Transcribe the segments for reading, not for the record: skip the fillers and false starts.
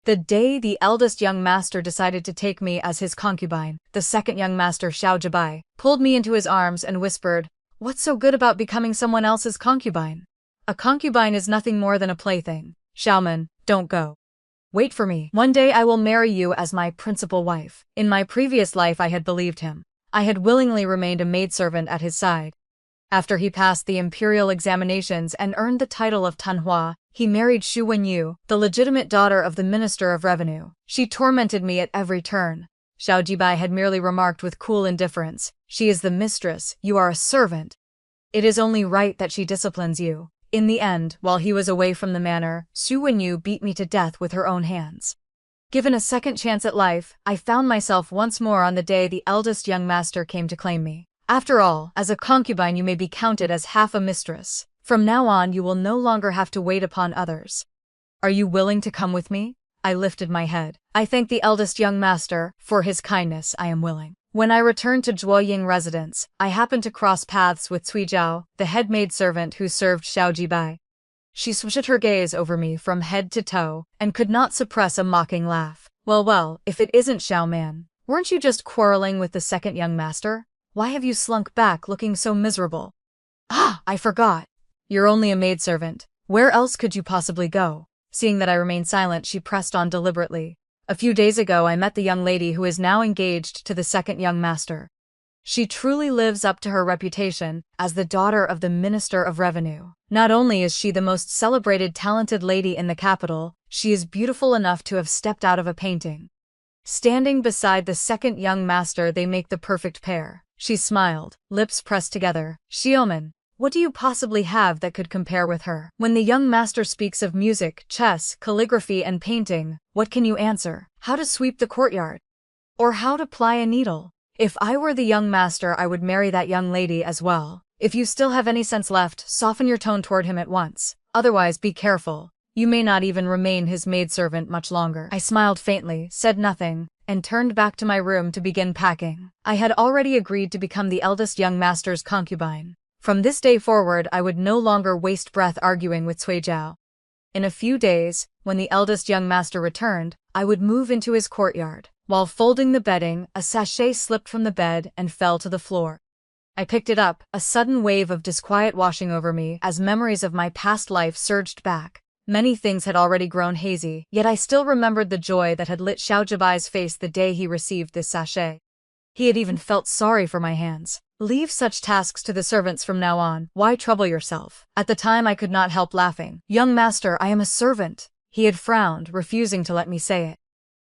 The day the eldest young master decided to take me as his concubine, the second young master, Xiao Jibai, pulled me into his arms and whispered, "What's so good about becoming someone else's concubine? A concubine is nothing more than a plaything. Xiaoman, don't go. Wait for me. One day I will marry you as my principal wife." In my previous life I had believed him. I had willingly remained a maidservant at his side. After he passed the imperial examinations and earned the title of Tanhua, he married Xu Wenyu, the legitimate daughter of the Minister of Revenue. She tormented me at every turn. Xiao Jibai had merely remarked with cool indifference, "She is the mistress, you are a servant. It is only right that she disciplines you." In the end, while he was away from the manor, Xu Wenyu beat me to death with her own hands. Given a second chance at life, I found myself once more on the day the eldest young master came to claim me. After all, as a concubine you may be counted as half a mistress. From now on you will no longer have to wait upon others. Are you willing to come with me? I lifted my head. I thank the eldest young master for his kindness. I am willing. When I returned to Zhuoying residence, I happened to cross paths with Cui Zhao, the head maidservant who served Xiao Jibai. She switched her gaze over me from head to toe, and could not suppress a mocking laugh. Well, if it isn't Xiao Man. Weren't you just quarreling with the second young master? Why have you slunk back looking so miserable? Ah, I forgot. You're only a maidservant. Where else could you possibly go? Seeing that I remained silent, she pressed on deliberately. A few days ago I met the young lady who is now engaged to the second young master. She truly lives up to her reputation as the daughter of the Minister of Revenue. Not only is she the most celebrated talented lady in the capital, she is beautiful enough to have stepped out of a painting. Standing beside the second young master they make the perfect pair. She smiled, lips pressed together. Xiaoman, what do you possibly have that could compare with her? When the young master speaks of music, chess, calligraphy and painting, what can you answer? How to sweep the courtyard? Or how to ply a needle? If I were the young master I would marry that young lady as well. If you still have any sense left, soften your tone toward him at once. Otherwise be careful. You may not even remain his maidservant much longer. I smiled faintly, said nothing, and turned back to my room to begin packing. I had already agreed to become the eldest young master's concubine. From this day forward I would no longer waste breath arguing with Cui Zhao. In a few days, when the eldest young master returned, I would move into his courtyard. While folding the bedding, a sachet slipped from the bed and fell to the floor. I picked it up, a sudden wave of disquiet washing over me as memories of my past life surged back. Many things had already grown hazy, yet I still remembered the joy that had lit Xiao Jibai's face the day he received this sachet. He had even felt sorry for my hands. Leave such tasks to the servants from now on. Why trouble yourself? At the time I could not help laughing. Young master, I am a servant. He had frowned, refusing to let me say it.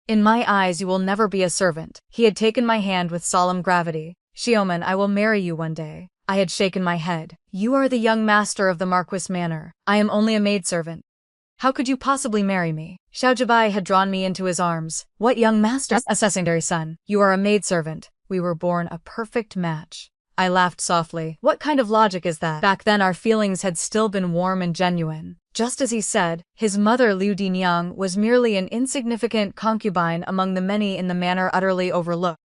In my eyes you will never be a servant. He had taken my hand with solemn gravity. Xiaoman, I will marry you one day. I had shaken my head. You are the young master of the Marquis Manor. I am only a maidservant. How could you possibly marry me? Xiao Jibai had drawn me into his arms. What young master? A secondary son. You are a maidservant. We were born a perfect match. I laughed softly. What kind of logic is that? Back then our feelings had still been warm and genuine. Just as he said, his mother Liu Dinyang was merely an insignificant concubine among the many in the manor utterly overlooked.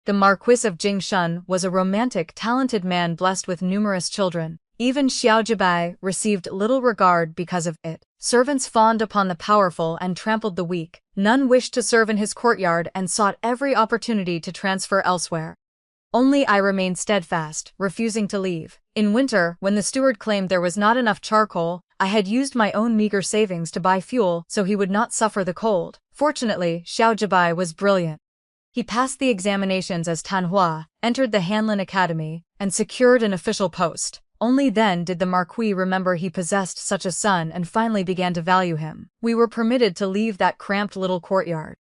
The Marquis of Jingshun was a romantic, talented man blessed with numerous children. Even Xiao Jibai received little regard because of it. Servants fawned upon the powerful and trampled the weak. None wished to serve in his courtyard and sought every opportunity to transfer elsewhere. Only I remained steadfast, refusing to leave. In winter, when the steward claimed there was not enough charcoal, I had used my own meager savings to buy fuel so he would not suffer the cold. Fortunately, Xiao Jibai was brilliant. He passed the examinations as Tanhua, entered the Hanlin Academy, and secured an official post. Only then did the Marquis remember he possessed such a son and finally began to value him. We were permitted to leave that cramped little courtyard.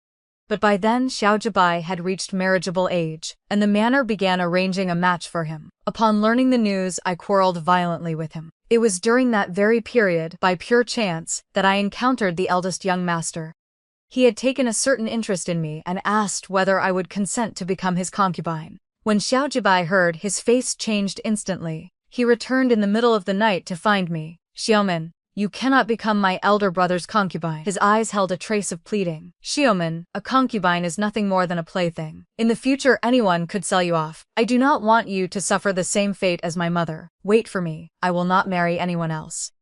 But by then Xiao Jibai had reached marriageable age, and the manor began arranging a match for him. Upon learning the news, I quarreled violently with him. It was during that very period, by pure chance, that I encountered the eldest young master. He had taken a certain interest in me and asked whether I would consent to become his concubine. When Xiao Jibai heard, his face changed instantly. He returned in the middle of the night to find me. Xiaoman, you cannot become my elder brother's concubine. His eyes held a trace of pleading. Xiaoman, a concubine is nothing more than a plaything. In the future anyone could sell you off. I do not want you to suffer the same fate as my mother. Wait for me. I will not marry anyone else.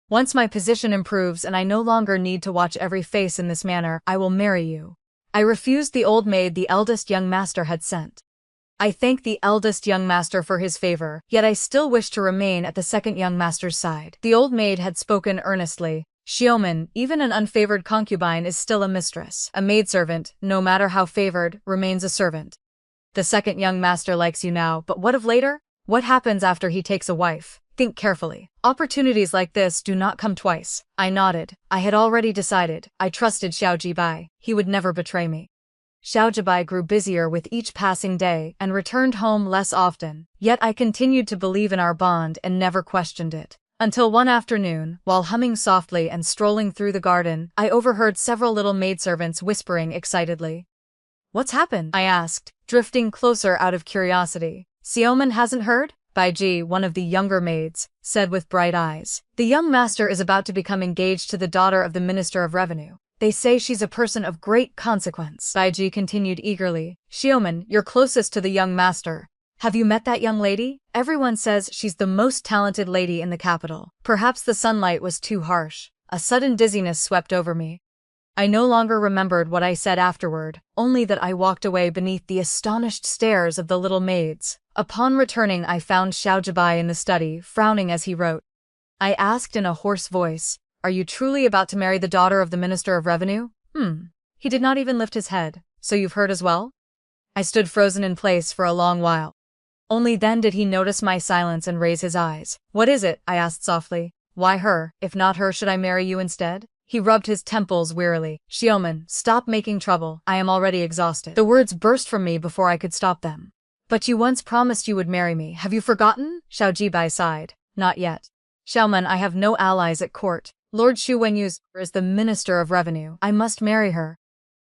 Once my position improves and I no longer need to watch every face in this manner, I will marry you. I refused the old maid the eldest young master had sent. I thanked the eldest young master for his favor, yet I still wished to remain at the second young master's side. The old maid had spoken earnestly. Xiaoman, even an unfavored concubine is still a mistress. A maidservant, no matter how favored, remains a servant. The second young master likes you now, but what of later? What happens after he takes a wife? Think carefully. Opportunities like this do not come twice. I nodded. I had already decided. I trusted Xiao Jibai. He would never betray me. Xiao Jibai grew busier with each passing day and returned home less often, yet I continued to believe in our bond and never questioned it. Until one afternoon, while humming softly and strolling through the garden, I overheard several little maidservants whispering excitedly. What's happened? I asked, drifting closer out of curiosity. Xiaoman hasn't heard? Baiji, one of the younger maids, said with bright eyes. The young master is about to become engaged to the daughter of the Minister of Revenue. They say she's a person of great consequence. Baiji continued eagerly. Xiaoman, you're closest to the young master. Have you met that young lady? Everyone says she's the most talented lady in the capital. Perhaps the sunlight was too harsh. A sudden dizziness swept over me. I no longer remembered what I said afterward, only that I walked away beneath the astonished stares of the little maids. Upon returning, I found Xiao Jibai in the study, frowning as he wrote. I asked in a hoarse voice, Are you truly about to marry the daughter of the Minister of Revenue? He did not even lift his head. So you've heard as well? I stood frozen in place for a long while. Only then did he notice my silence and raise his eyes. What is it? I asked softly. Why her? If not her, should I marry you instead? He rubbed his temples wearily. Xiaoman, stop making trouble. I am already exhausted. The words burst from me before I could stop them. But you once promised you would marry me. Have you forgotten? Xiao Jibai sighed. Not yet. Xiaoman, I have no allies at court. Lord Xu Wenyu's is the Minister of Revenue. I must marry her.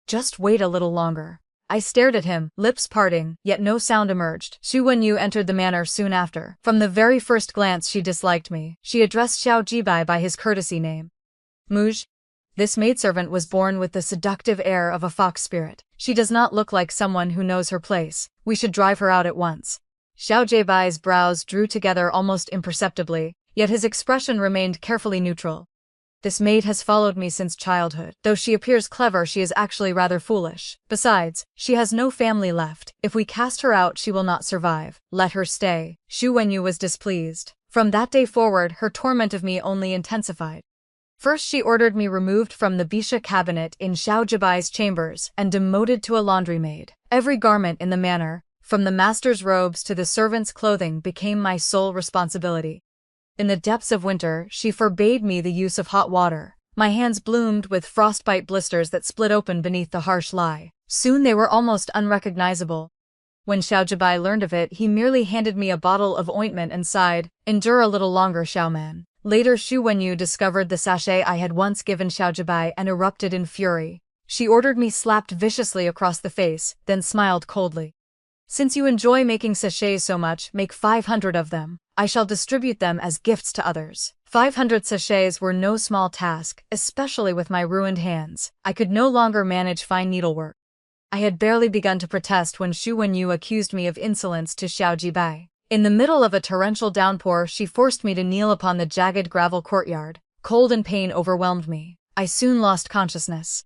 Just wait a little longer. I stared at him, lips parting, yet no sound emerged. Xu Wenyu entered the manor soon after. From the very first glance she disliked me. She addressed Xiao Jibai by his courtesy name. Muj. This maidservant was born with the seductive air of a fox spirit. She does not look like someone who knows her place. We should drive her out at once. Xiao Jibai's brows drew together almost imperceptibly, yet his expression remained carefully neutral. This maid has followed me since childhood. Though she appears clever, she is actually rather foolish. Besides, she has no family left. If we cast her out, she will not survive. Let her stay. Xu Wenyu was displeased. From that day forward, her torment of me only intensified. First she ordered me removed from the Bisha cabinet in Xiao Jibai's chambers and demoted to a laundry maid. Every garment in the manor, from the master's robes to the servant's clothing, became my sole responsibility. In the depths of winter, she forbade me the use of hot water. My hands bloomed with frostbite blisters that split open beneath the harsh lye. Soon they were almost unrecognizable. When Xiao Jibai learned of it, he merely handed me a bottle of ointment and sighed, Endure a little longer, Xiaoman. Later Xu Wenyu discovered the sachet I had once given Xiao Jibai and erupted in fury. She ordered me slapped viciously across the face, then smiled coldly. Since you enjoy making sachets so much, make 500 of them. I shall distribute them as gifts to others. 500 sachets were no small task, especially with my ruined hands. I could no longer manage fine needlework. I had barely begun to protest when Xu Wenyu accused me of insolence to Xiao Jibai. In the middle of a torrential downpour, she forced me to kneel upon the jagged gravel courtyard. Cold and pain overwhelmed me. I soon lost consciousness.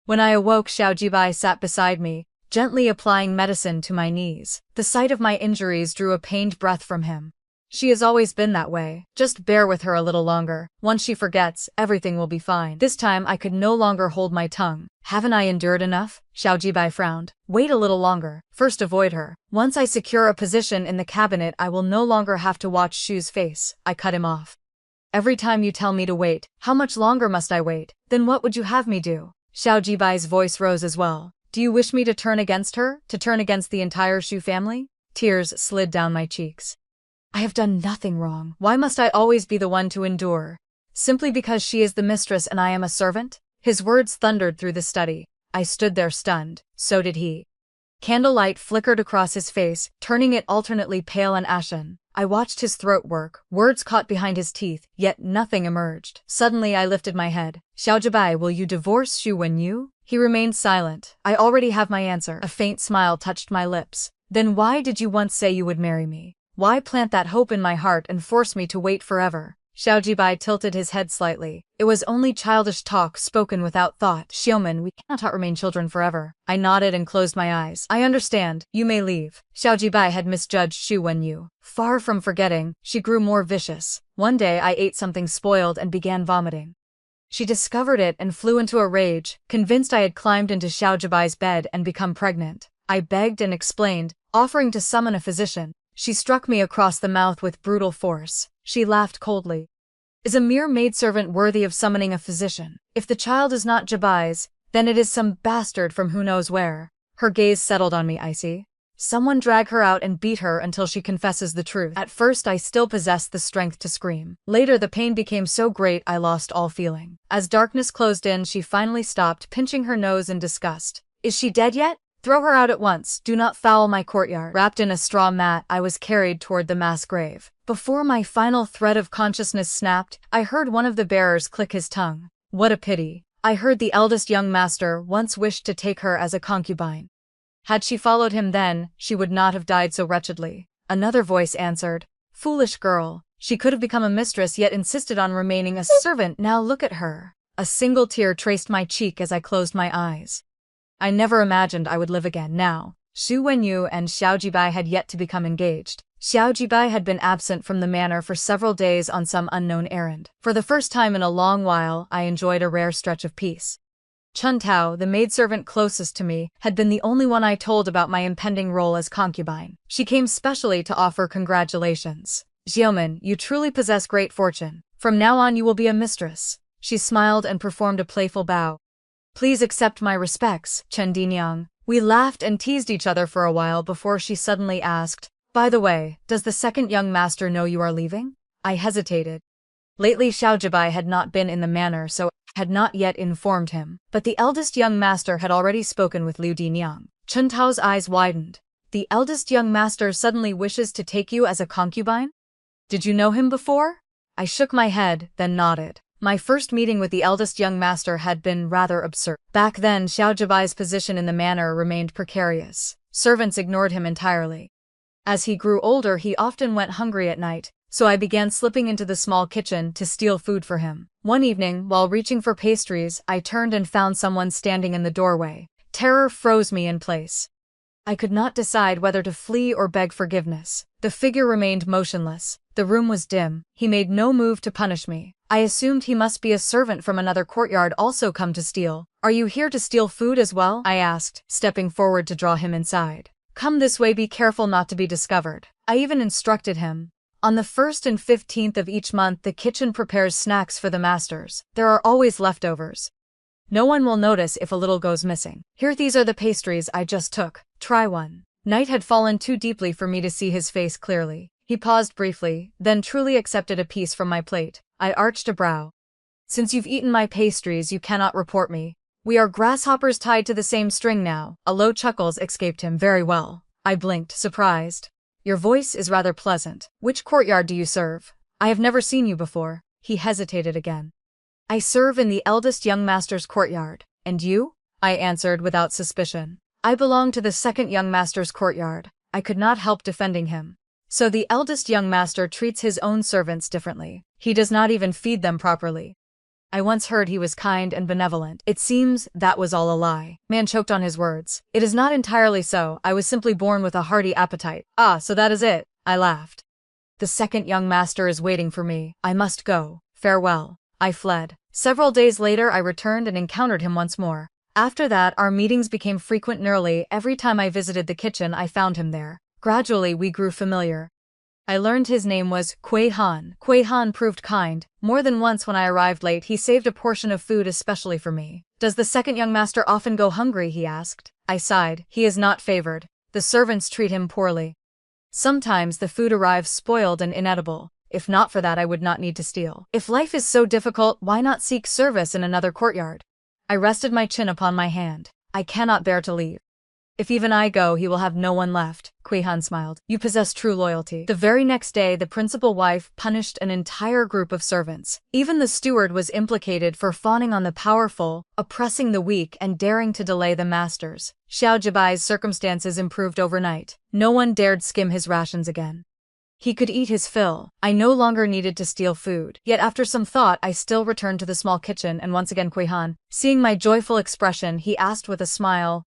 When I awoke, Xiao Jibai sat beside me, gently applying medicine to my knees. The sight of my injuries drew a pained breath from him. She has always been that way. Just bear with her a little longer. Once she forgets, everything will be fine. This time I could no longer hold my tongue. Haven't I endured enough? Xiao Jibai frowned. Wait a little longer. First avoid her. Once I secure a position in the cabinet, I will no longer have to watch Xu's face. I cut him off. Every time you tell me to wait, how much longer must I wait? Then what would you have me do? Xiao Jibai's voice rose as well. Do you wish me to turn against her? To turn against the entire Xu family? Tears slid down my cheeks. I have done nothing wrong. Why must I always be the one to endure? Simply because she is the mistress and I am a servant? His words thundered through the study. I stood there stunned. So did he. Candlelight flickered across his face, turning it alternately pale and ashen. I watched his throat work. Words caught behind his teeth, yet nothing emerged. Suddenly I lifted my head. Xiao Jibai, will you divorce Xu Wenyu? He remained silent. I already have my answer. A faint smile touched my lips. Then why did you once say you would marry me? Why plant that hope in my heart and force me to wait forever? Xiao Jibai tilted his head slightly. It was only childish talk spoken without thought. Xiaoman, we cannot remain children forever. I nodded and closed my eyes. I understand. You may leave. Xiao Jibai had misjudged Xu Wenyu. Far from forgetting, she grew more vicious. One day I ate something spoiled and began vomiting. She discovered it and flew into a rage, convinced I had climbed into Xiao Jibai's bed and become pregnant. I begged and explained, offering to summon a physician. She struck me across the mouth with brutal force. She laughed coldly. Is a mere maidservant worthy of summoning a physician? If the child is not Jibai's, then it is some bastard from who knows where. Her gaze settled on me icy. Someone drag her out and beat her until she confesses the truth. At first I still possessed the strength to scream. Later the pain became so great I lost all feeling. As darkness closed in, she finally stopped, pinching her nose in disgust. Is she dead yet? Throw her out at once. Do not foul my courtyard. Wrapped in a straw mat, I was carried toward the mass grave. Before my final thread of consciousness snapped, I heard one of the bearers click his tongue. What a pity. I heard the eldest young master once wished to take her as a concubine. Had she followed him then, she would not have died so wretchedly. Another voice answered. Foolish girl. She could have become a mistress yet insisted on remaining a servant. Now look at her. A single tear traced my cheek as I closed my eyes. I never imagined I would live again. Now, Xu Wenyu and Xiao Jibai had yet to become engaged. Xiao Jibai had been absent from the manor for several days on some unknown errand. For the first time in a long while, I enjoyed a rare stretch of peace. Chun Tao, the maidservant closest to me, had been the only one I told about my impending role as concubine. She came specially to offer congratulations. Xiaoman, you truly possess great fortune. From now on you will be a mistress. She smiled and performed a playful bow. Please accept my respects, Chen Dinyang. We laughed and teased each other for a while before she suddenly asked, by the way, does the second young master know you are leaving? I hesitated. Lately Xiao Jibai had not been in the manor, so I had not yet informed him, but the eldest young master had already spoken with Liu Dinyang. Chun Tao's eyes widened. The eldest young master suddenly wishes to take you as a concubine? Did you know him before? I shook my head, then nodded. My first meeting with the eldest young master had been rather absurd. Back then, Xiao Jibai's position in the manor remained precarious. Servants ignored him entirely. As he grew older, he often went hungry at night, so I began slipping into the small kitchen to steal food for him. One evening, while reaching for pastries, I turned and found someone standing in the doorway. Terror froze me in place. I could not decide whether to flee or beg forgiveness. The figure remained motionless. The room was dim. He made no move to punish me. I assumed he must be a servant from another courtyard also come to steal. Are you here to steal food as well? I asked, stepping forward to draw him inside. Come this way, be careful not to be discovered. I even instructed him. On the 1st and 15th of each month the kitchen prepares snacks for the masters. There are always leftovers. No one will notice if a little goes missing. Here, these are the pastries I just took. Try one. Night had fallen too deeply for me to see his face clearly. He paused briefly, then truly accepted a piece from my plate. I arched a brow. Since you've eaten my pastries, you cannot report me. We are grasshoppers tied to the same string now. A low chuckle escaped him. Very well. I blinked, surprised. Your voice is rather pleasant. Which courtyard do you serve? I have never seen you before. He hesitated again. I serve in the eldest young master's courtyard. And you? I answered without suspicion. I belong to the second young master's courtyard. I could not help defending him. So the eldest young master treats his own servants differently. He does not even feed them properly. I once heard he was kind and benevolent. It seems that was all a lie. Man choked on his words. It is not entirely so. I was simply born with a hearty appetite. Ah, so that is it. I laughed. The second young master is waiting for me. I must go. Farewell. I fled. Several days later I returned and encountered him once more. After that, our meetings became frequent. Nearly every time I visited the kitchen I found him there. Gradually we grew familiar. I learned his name was Kui Han. Kui Han proved kind. More than once when I arrived late he saved a portion of food especially for me. Does the second young master often go hungry? He asked. I sighed. He is not favored. The servants treat him poorly. Sometimes the food arrives spoiled and inedible. If not for that I would not need to steal. If life is so difficult, why not seek service in another courtyard? I rested my chin upon my hand. I cannot bear to leave. If even I go, he will have no one left. Kui Han smiled. You possess true loyalty. The very next day, the principal wife punished an entire group of servants. Even the steward was implicated for fawning on the powerful, oppressing the weak, and daring to delay the masters. Xiao Jibai's circumstances improved overnight. No one dared skim his rations again. He could eat his fill. I no longer needed to steal food. Yet after some thought, I still returned to the small kitchen and once again Kwehan. Seeing my joyful expression, he asked with a smile,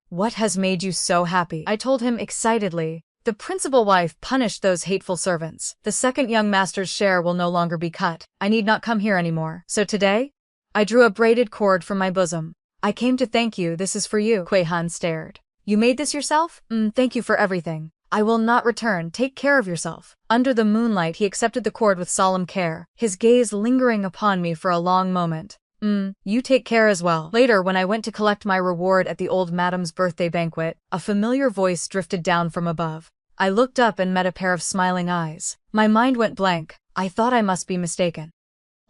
"What has made you so happy?" I told him excitedly, "The principal wife punished those hateful servants. The second young master's share will no longer be cut. I need not come here anymore. So today?" I drew a braided cord from my bosom. "I came to thank you. This is for you." Kwehan stared. "You made this yourself? Thank you for everything. I will not return. Take care of yourself." Under the moonlight, he accepted the cord with solemn care, his gaze lingering upon me for a long moment. You take care as well." Later, when I went to collect my reward at the old madam's birthday banquet, a familiar voice drifted down from above. I looked up and met a pair of smiling eyes. My mind went blank. I thought I must be mistaken.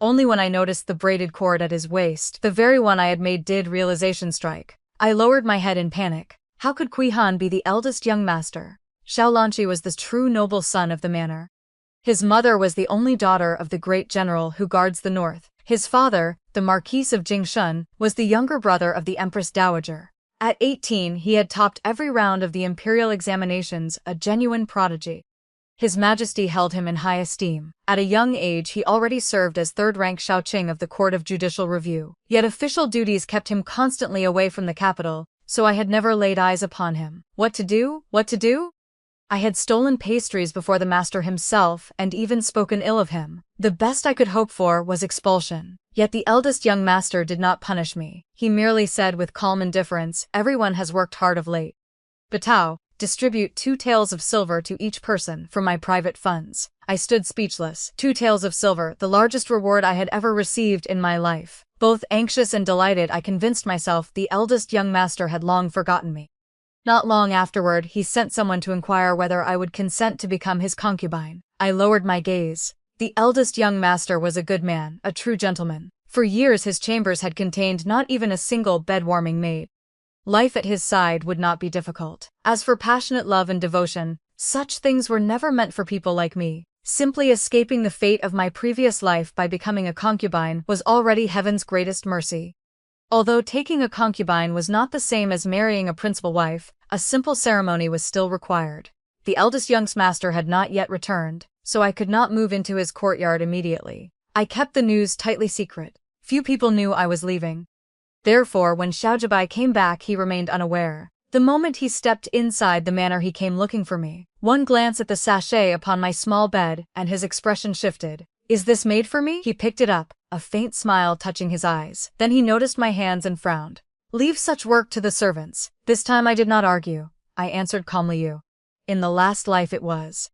Only when I noticed the braided cord at his waist, the very one I had made, did realization strike. I lowered my head in panic. How could Kwehan be the eldest young master? Xiaolanqi was the true noble son of the manor. His mother was the only daughter of the great general who guards the north. His father, the Marquis of Jingshun, was the younger brother of the Empress Dowager. At 18, he had topped every round of the imperial examinations, a genuine prodigy. His Majesty held him in high esteem. At a young age, he already served as third-rank Shaoqing of the Court of Judicial Review. Yet official duties kept him constantly away from the capital, so I had never laid eyes upon him. What to do? What to do? I had stolen pastries before the master himself and even spoken ill of him. The best I could hope for was expulsion. Yet the eldest young master did not punish me. He merely said with calm indifference, "Everyone has worked hard of late. Batao, distribute 2 taels of silver to each person from my private funds." I stood speechless. 2 taels of silver, the largest reward I had ever received in my life. Both anxious and delighted, I convinced myself the eldest young master had long forgotten me. Not long afterward, he sent someone to inquire whether I would consent to become his concubine. I lowered my gaze. The eldest young master was a good man, a true gentleman. For years his chambers had contained not even a single bed-warming maid. Life at his side would not be difficult. As for passionate love and devotion, such things were never meant for people like me. Simply escaping the fate of my previous life by becoming a concubine was already heaven's greatest mercy. Although taking a concubine was not the same as marrying a principal wife, a simple ceremony was still required. The eldest young master had not yet returned, so I could not move into his courtyard immediately. I kept the news tightly secret. Few people knew I was leaving. Therefore, when Xiaojibai came back, he remained unaware. The moment he stepped inside the manor, he came looking for me. One glance at the sachet upon my small bed, and his expression shifted. "Is this made for me?" He picked it up, a faint smile touching his eyes. Then he noticed my hands and frowned. "Leave such work to the servants." This time I did not argue. I answered calmly, "You. In the last life it was.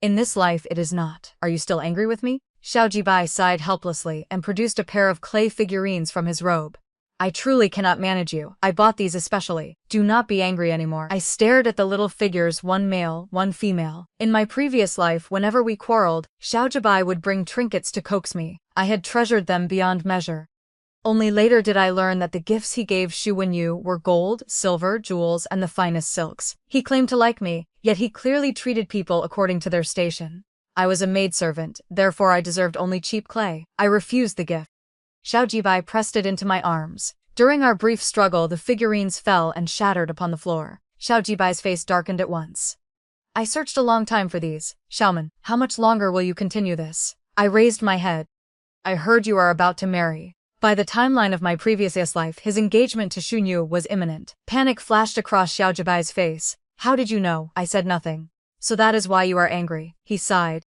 In this life it is not. Are you still angry with me?" Xiaojibai sighed helplessly and produced a pair of clay figurines from his robe. "I truly cannot manage you. I bought these especially. Do not be angry anymore." I stared at the little figures, one male, one female. In my previous life, whenever we quarreled, Xiaojibai would bring trinkets to coax me. I had treasured them beyond measure. Only later did I learn that the gifts he gave Xu Wenyu were gold, silver, jewels, and the finest silks. He claimed to like me, yet he clearly treated people according to their station. I was a maidservant, therefore I deserved only cheap clay. I refused the gift. Xiaojibai pressed it into my arms. During our brief struggle, the figurines fell and shattered upon the floor. Xiaojibai's face darkened at once. "I searched a long time for these. Xiaoman, how much longer will you continue this?" I raised my head. "I heard you are about to marry." By the timeline of my previous life, his engagement to Xunyu was imminent. Panic flashed across Xiaojibai's face. "How did you know?" I said nothing. "So that is why you are angry." He sighed.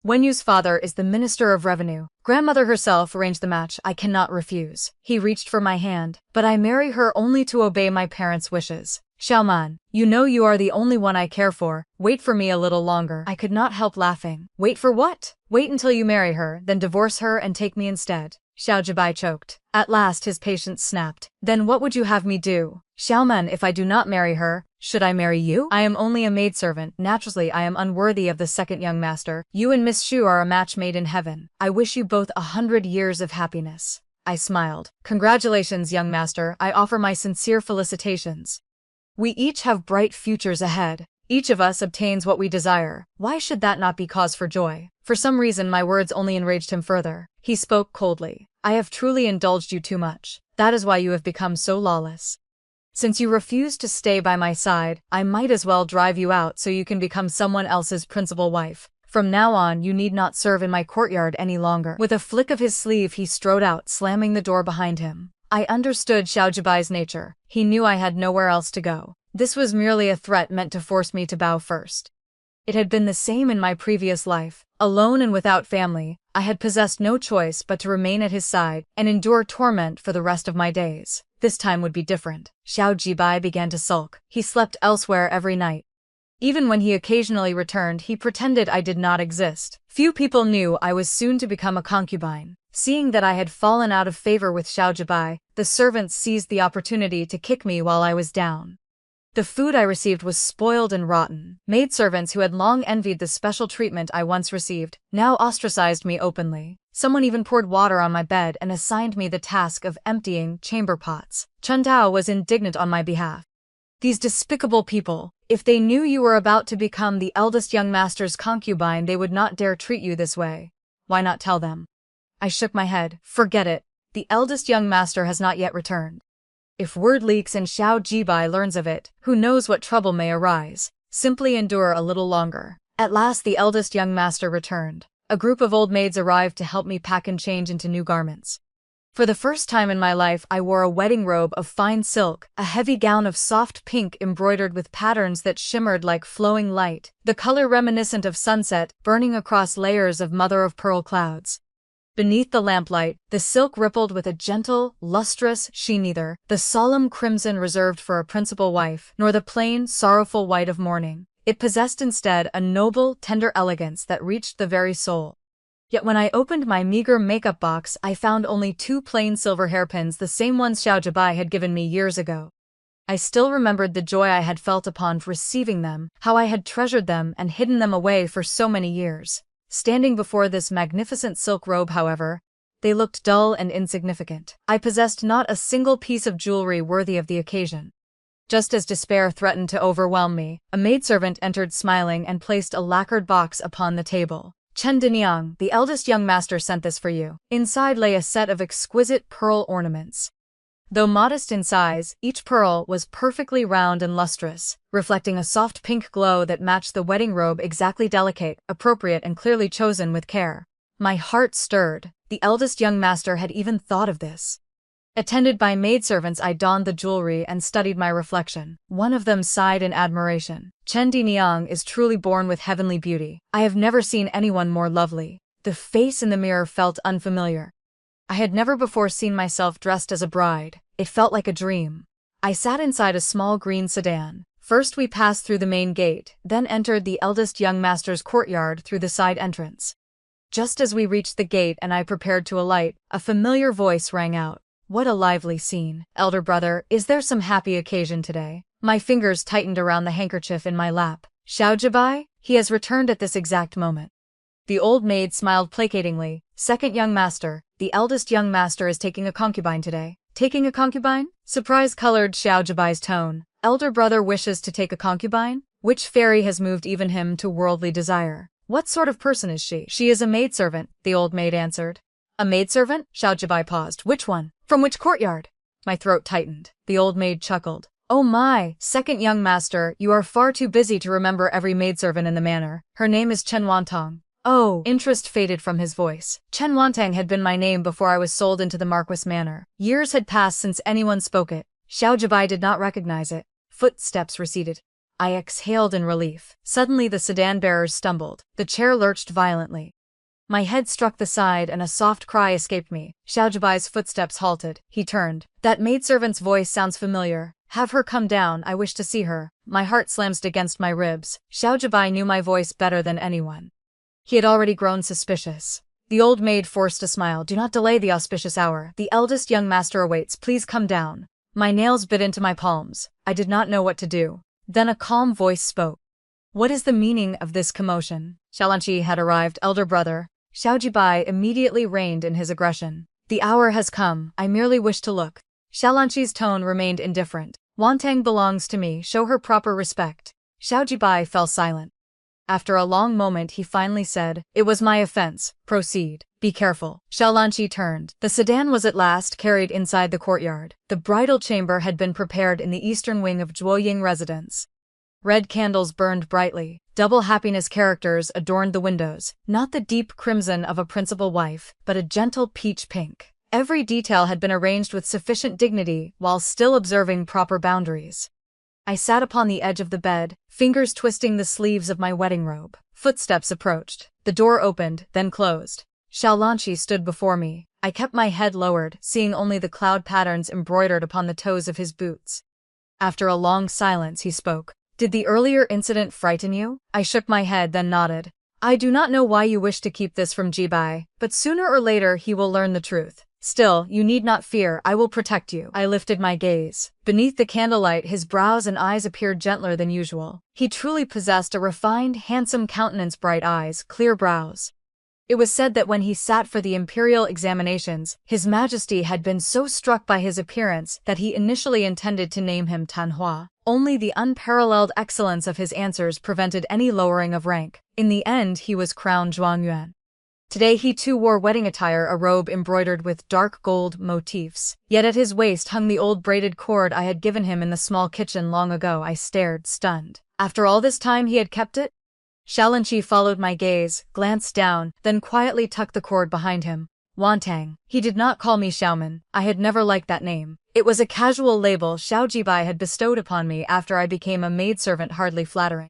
"Wenyu's father is the Minister of Revenue. Grandmother herself arranged the match. I cannot refuse." He reached for my hand. "But I marry her only to obey my parents' wishes." "Xiaoman, you know you are the only one I care for. Wait for me a little longer." I could not help laughing. "Wait for what?" "Wait until you marry her, then divorce her and take me instead." Xiaojibai choked. At last his patience snapped. "Then what would you have me do?" "Xiaoman, if I do not marry her, should I marry you? I am only a maidservant. Naturally, I am unworthy of the second young master. You and Miss Xu are a match made in heaven. I wish you both 100 years of happiness." I smiled. "Congratulations, young master. I offer my sincere felicitations. We each have bright futures ahead. Each of us obtains what we desire. Why should that not be cause for joy?" For some reason, my words only enraged him further. He spoke coldly. "I have truly indulged you too much. That is why you have become so lawless. Since you refuse to stay by my side, I might as well drive you out so you can become someone else's principal wife. From now on you need not serve in my courtyard any longer." With a flick of his sleeve he strode out, slamming the door behind him. I understood Xiao Jibai's nature. He knew I had nowhere else to go. This was merely a threat meant to force me to bow first. It had been the same in my previous life. Alone and without family, I had possessed no choice but to remain at his side and endure torment for the rest of my days. This time would be different. Xiao Jibai began to sulk. He slept elsewhere every night. Even when he occasionally returned, he pretended I did not exist. Few people knew I was soon to become a concubine. Seeing that I had fallen out of favor with Xiao Jibai, the servants seized the opportunity to kick me while I was down. The food I received was spoiled and rotten. Maidservants who had long envied the special treatment I once received now ostracized me openly. Someone even poured water on my bed and assigned me the task of emptying chamber pots. Chen Tao was indignant on my behalf. "These despicable people, if they knew you were about to become the eldest young master's concubine, they would not dare treat you this way. Why not tell them?" I shook my head. "Forget it. The eldest young master has not yet returned. If word leaks and Xiao Jibai learns of it, who knows what trouble may arise. Simply endure a little longer." At last the eldest young master returned. A group of old maids arrived to help me pack and change into new garments. For the first time in my life I wore a wedding robe of fine silk, a heavy gown of soft pink embroidered with patterns that shimmered like flowing light, the color reminiscent of sunset, burning across layers of mother-of-pearl clouds. Beneath the lamplight, the silk rippled with a gentle, lustrous sheen, neither the solemn crimson reserved for a principal wife, nor the plain, sorrowful white of mourning. It possessed instead a noble, tender elegance that reached the very soul. Yet when I opened my meager makeup box, I found only 2 plain silver hairpins, the same ones Xiao Jibai had given me years ago. I still remembered the joy I had felt upon receiving them, how I had treasured them and hidden them away for so many years. Standing before this magnificent silk robe, however, they looked dull and insignificant. I possessed not a single piece of jewelry worthy of the occasion. Just as despair threatened to overwhelm me, a maidservant entered smiling and placed a lacquered box upon the table. "Chen Diniang, the eldest young master sent this for you." Inside lay a set of exquisite pearl ornaments. Though modest in size, each pearl was perfectly round and lustrous, reflecting a soft pink glow that matched the wedding robe, exactly delicate, appropriate, and clearly chosen with care. My heart stirred. The eldest young master had even thought of this. Attended by maidservants, I donned the jewelry and studied my reflection. One of them sighed in admiration. "Chen Diniang is truly born with heavenly beauty. I have never seen anyone more lovely." The face in the mirror felt unfamiliar. I had never before seen myself dressed as a bride. It felt like a dream. I sat inside a small green sedan. First we passed through the main gate, then entered the eldest young master's courtyard through the side entrance. Just as we reached the gate and I prepared to alight, a familiar voice rang out. What a lively scene. "Elder brother, is there some happy occasion today?" My fingers tightened around the handkerchief in my lap. "Xiao Jibai? He has returned at this exact moment." The old maid smiled placatingly. "Second young master, the eldest young master is taking a concubine today." "Taking a concubine?" Surprise colored Xiao Jibai's tone. "Elder brother wishes to take a concubine? Which fairy has moved even him to worldly desire? What sort of person is she?" "She is a maidservant," the old maid answered. "A maidservant?" Xiao Jibai paused. "Which one? From which courtyard?" My throat tightened. The old maid chuckled. "Oh my, second young master, you are far too busy to remember every maidservant in the manor. Her name is Chen Wantong." Oh, interest faded from his voice. Chen Wantong had been my name before I was sold into the Marquis Manor. Years had passed since anyone spoke it. Xiao Jibai did not recognize it. Footsteps receded. I exhaled in relief. Suddenly the sedan bearers stumbled. The chair lurched violently. My head struck the side and a soft cry escaped me. Xiao Jibai's footsteps halted. He turned. "That maidservant's voice sounds familiar. Have her come down, I wish to see her." My heart slammed against my ribs. Xiao Jibai knew my voice better than anyone. He had already grown suspicious. The old maid forced a smile. "Do not delay the auspicious hour. The eldest young master awaits. Please come down." My nails bit into my palms. I did not know what to do. Then a calm voice spoke. "What is the meaning of this commotion?" Xiaolanqi had arrived. "Elder brother." Xiao Jibai immediately reined in his aggression. "The hour has come. I merely wish to look." Xiaolanqi's tone remained indifferent. "Wantang belongs to me. Show her proper respect." Xiao Jibai fell silent. After a long moment he finally said, "It was my offense. Proceed. Be careful." Xiaolanqi turned. The sedan was at last carried inside the courtyard. The bridal chamber had been prepared in the eastern wing of Zhuoying residence. Red candles burned brightly. Double happiness characters adorned the windows, not the deep crimson of a principal wife, but a gentle peach pink. Every detail had been arranged with sufficient dignity while still observing proper boundaries. I sat upon the edge of the bed, fingers twisting the sleeves of my wedding robe. Footsteps approached. The door opened, then closed. Xiaolanqi stood before me. I kept my head lowered, seeing only the cloud patterns embroidered upon the toes of his boots. After a long silence, he spoke. Did the earlier incident frighten you? I shook my head, then nodded. I do not know why you wish to keep this from Jibai, but sooner or later he will learn the truth. Still, you need not fear, I will protect you. I lifted my gaze. Beneath the candlelight, his brows and eyes appeared gentler than usual. He truly possessed a refined, handsome countenance, bright eyes, clear brows. It was said that when he sat for the imperial examinations, His Majesty had been so struck by his appearance that he initially intended to name him Tanhua. Only the unparalleled excellence of his answers prevented any lowering of rank. In the end, he was crowned Zhuangyuan. Today he too wore wedding attire, a robe embroidered with dark gold motifs. Yet at his waist hung the old braided cord I had given him in the small kitchen long ago. I stared, stunned. After all this time he had kept it? Xiaolanqi followed my gaze, glanced down, then quietly tucked the cord behind him. Wantang. He did not call me Xiaoman. I had never liked that name. It was a casual label Xiao Jibai had bestowed upon me after I became a maidservant, hardly flattering.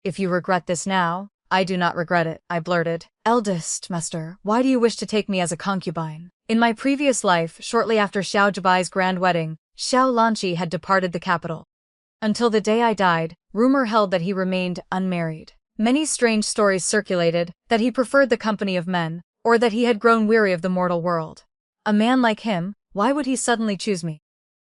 If you regret this now, I do not regret it, I blurted. Eldest Master, why do you wish to take me as a concubine? In my previous life, shortly after Xiao Jibai's grand wedding, Xiaolanqi had departed the capital. Until the day I died, rumor held that he remained unmarried. Many strange stories circulated, that he preferred the company of men, or that he had grown weary of the mortal world. A man like him, why would he suddenly choose me?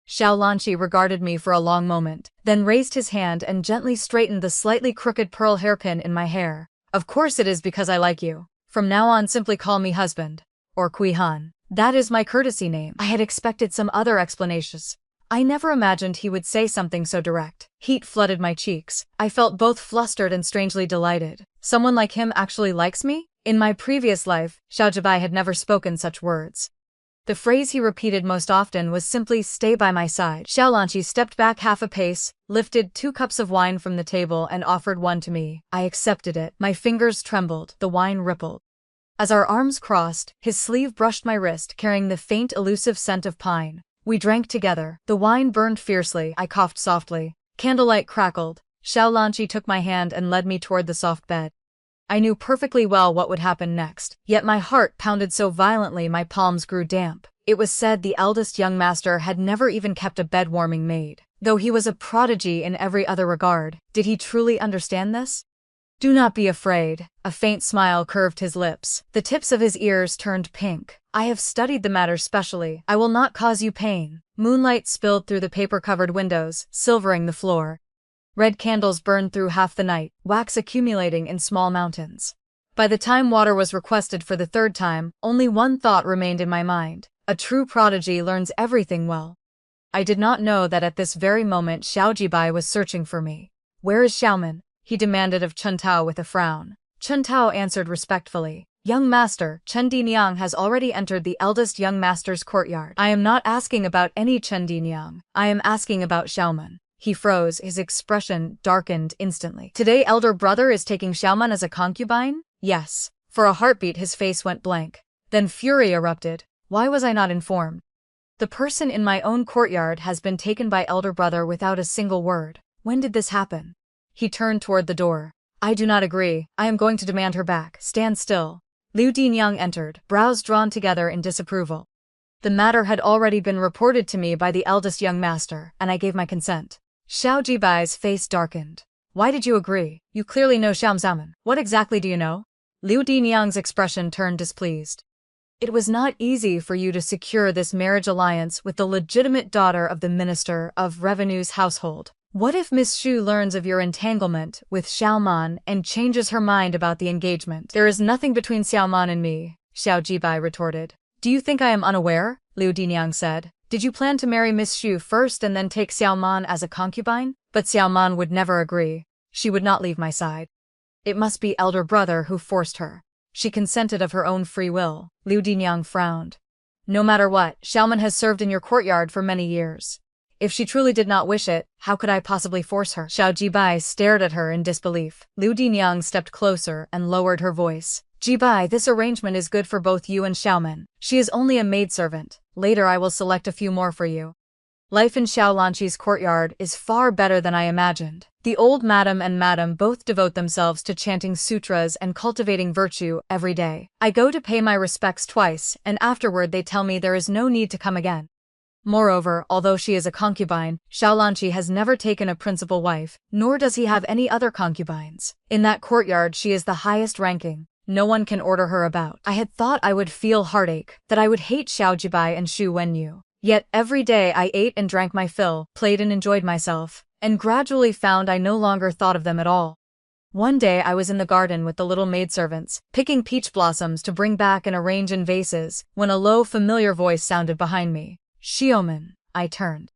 Xiaolanqi regarded me for a long moment, then raised his hand and gently straightened the slightly crooked pearl hairpin in my hair. Of course it is because I like you. From now on simply call me husband. Or Kui Han. That is my courtesy name. I had expected some other explanations. I never imagined he would say something so direct. Heat flooded my cheeks. I felt both flustered and strangely delighted. Someone like him actually likes me? In my previous life, Xiao Jibai had never spoken such words. The phrase he repeated most often was simply "stay by my side." Xiaolanqi stepped back half a pace, lifted 2 cups of wine from the table and offered one to me. I accepted it. My fingers trembled, the wine rippled. As our arms crossed, his sleeve brushed my wrist, carrying the faint elusive scent of pine. We drank together. The wine burned fiercely. I coughed softly. Candlelight crackled. Xiaolanqi took my hand and led me toward the soft bed. I knew perfectly well what would happen next, yet my heart pounded so violently my palms grew damp. It was said the eldest young master had never even kept a bed-warming maid. Though he was a prodigy in every other regard, did he truly understand this? Do not be afraid. A faint smile curved his lips. The tips of his ears turned pink. I have studied the matter specially. I will not cause you pain. Moonlight spilled through the paper-covered windows, silvering the floor. Red candles burned through half the night, wax accumulating in small mountains. By the time water was requested for the 3rd time, only one thought remained in my mind. A true prodigy learns everything well. I did not know that at this very moment Xiao Jibai was searching for me. Where is Xiaoman? He demanded of Chen Tao with a frown. Chen Tao answered respectfully. Young Master, Chen Diniang has already entered the eldest young master's courtyard. I am not asking about any Chen Diniang. I am asking about Xiaoman. He froze, his expression darkened instantly. Today elder brother is taking Xiaoman as a concubine? Yes. For a heartbeat his face went blank. Then fury erupted. Why was I not informed? The person in my own courtyard has been taken by elder brother without a single word. When did this happen? He turned toward the door. I do not agree. I am going to demand her back. Stand still. Liu Dinyang entered, brows drawn together in disapproval. The matter had already been reported to me by the eldest young master, and I gave my consent. Xiao Jibai's face darkened. Why did you agree? You clearly know Xiaoman. What exactly do you know? Liu Dinyang's expression turned displeased. It was not easy for you to secure this marriage alliance with the legitimate daughter of the Minister of Revenue's household. What if Miss Xu learns of your entanglement with Xiaoman and changes her mind about the engagement? There is nothing between Xiaoman and me, Xiao Jibai retorted. Do you think I am unaware? Liu Dinyang said. Did you plan to marry Miss Xu first and then take Xiaoman as a concubine? But Xiaoman would never agree. She would not leave my side. It must be elder brother who forced her. She consented of her own free will. Liu Dinyang frowned. No matter what, Xiaoman has served in your courtyard for many years. If she truly did not wish it, how could I possibly force her? Xiao Jibai stared at her in disbelief. Liu Dinyang stepped closer and lowered her voice. Jibai, this arrangement is good for both you and Xiaomen. She is only a maidservant. Later I will select a few more for you. Life in Xiaolanqi's courtyard is far better than I imagined. The old madam and madam both devote themselves to chanting sutras and cultivating virtue every day. I go to pay my respects twice, and afterward they tell me there is no need to come again. Moreover, although she is a concubine, Xiaolanqi has never taken a principal wife, nor does he have any other concubines. In that courtyard she is the highest ranking. No one can order her about. I had thought I would feel heartache, that I would hate Xiao Jibai and Xu Wenyu. Yet every day I ate and drank my fill, played and enjoyed myself, and gradually found I no longer thought of them at all. One day I was in the garden with the little maidservants, picking peach blossoms to bring back and arrange in vases, when a low, familiar voice sounded behind me. Xiaomen. I turned.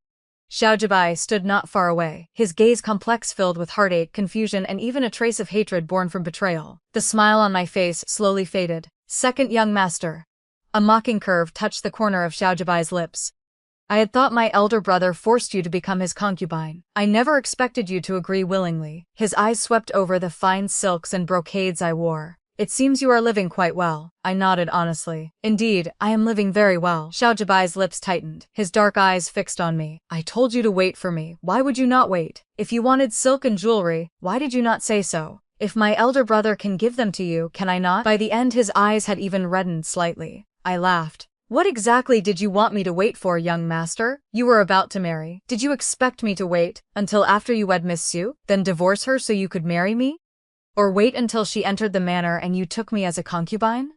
Xiao Jibai stood not far away, his gaze complex filled with heartache, confusion and even a trace of hatred born from betrayal. The smile on my face slowly faded. Second young master. A mocking curve touched the corner of Xiao Jibai's lips. I had thought my elder brother forced you to become his concubine. I never expected you to agree willingly. His eyes swept over the fine silks and brocades I wore. It seems you are living quite well. I nodded honestly. Indeed, I am living very well. Xiao Jibai's lips tightened, his dark eyes fixed on me. I told you to wait for me. Why would you not wait? If you wanted silk and jewelry, why did you not say so? If my elder brother can give them to you, can I not? By the end his eyes had even reddened slightly. I laughed. What exactly did you want me to wait for, young master? You were about to marry. Did you expect me to wait until after you wed Miss Xu, then divorce her so you could marry me? Or wait until she entered the manor and you took me as a concubine?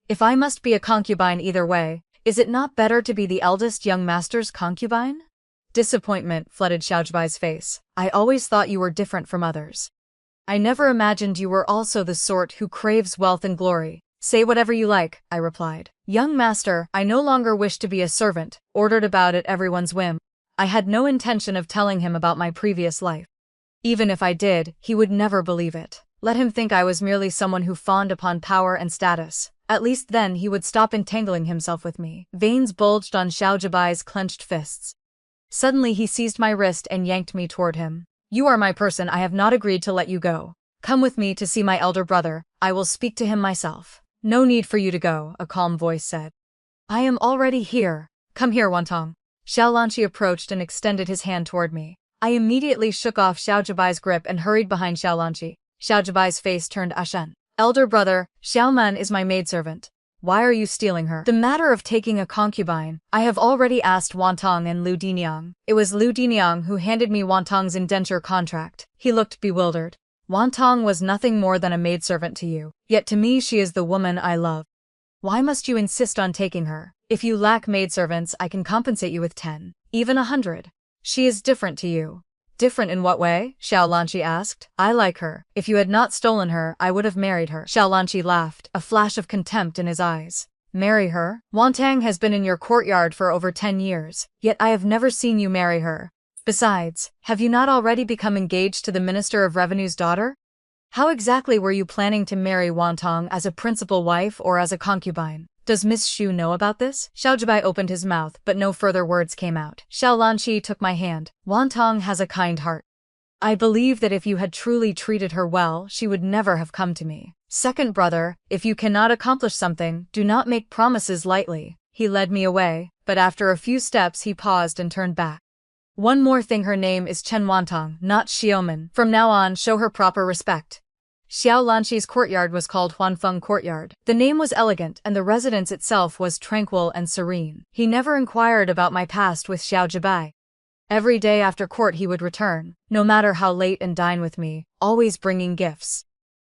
If I must be a concubine either way, is it not better to be the eldest young master's concubine? Disappointment flooded Xiao Jibai's face. I always thought you were different from others. I never imagined you were also the sort who craves wealth and glory. Say whatever you like, I replied. Young master, I no longer wish to be a servant, ordered about at everyone's whim. I had no intention of telling him about my previous life. Even if I did, he would never believe it. Let him think I was merely someone who fawned upon power and status. At least then he would stop entangling himself with me. Veins bulged on Xiao Jibai's clenched fists. Suddenly he seized my wrist and yanked me toward him. You are my person, I have not agreed to let you go. Come with me to see my elder brother, I will speak to him myself. No need for you to go, a calm voice said. I am already here. Come here, Wantong. Xiaolanqi approached and extended his hand toward me. I immediately shook off Xiao Jibai's grip and hurried behind Xiaolanqi. Xiao Jibai's face turned ashen. Elder brother, Xiaoman is my maidservant. Why are you stealing her? The matter of taking a concubine, I have already asked Wantong and Liu Dinyang. It was Liu Dinyang who handed me Wantong's indenture contract. He looked bewildered. Wantong was nothing more than a maidservant to you, yet to me she is the woman I love. Why must you insist on taking her? If you lack maidservants, I can compensate you with 10, even 100. She is different to you. Different in what way? Xiaolanqi asked. I like her. If you had not stolen her, I would have married her. Xiaolanqi laughed, a flash of contempt in his eyes. Marry her? Wantang has been in your courtyard for over 10 years, yet I have never seen you marry her. Besides, have you not already become engaged to the Minister of Revenue's daughter? How exactly were you planning to marry Wantong, as a principal wife or as a concubine? Does Miss Xu know about this? Xiao Jibai opened his mouth, but no further words came out. Xiaolanqi took my hand. Wantong has a kind heart. I believe that if you had truly treated her well, she would never have come to me. Second brother, if you cannot accomplish something, do not make promises lightly. He led me away, but after a few steps he paused and turned back. One more thing, her name is Chen Wantong, not Xiaomen. From now on, show her proper respect. Xiaolanqi's courtyard was called Huanfeng Courtyard. The name was elegant, and the residence itself was tranquil and serene. He never inquired about my past with Xiao Jibai. Every day after court he would return, no matter how late, and dine with me, always bringing gifts.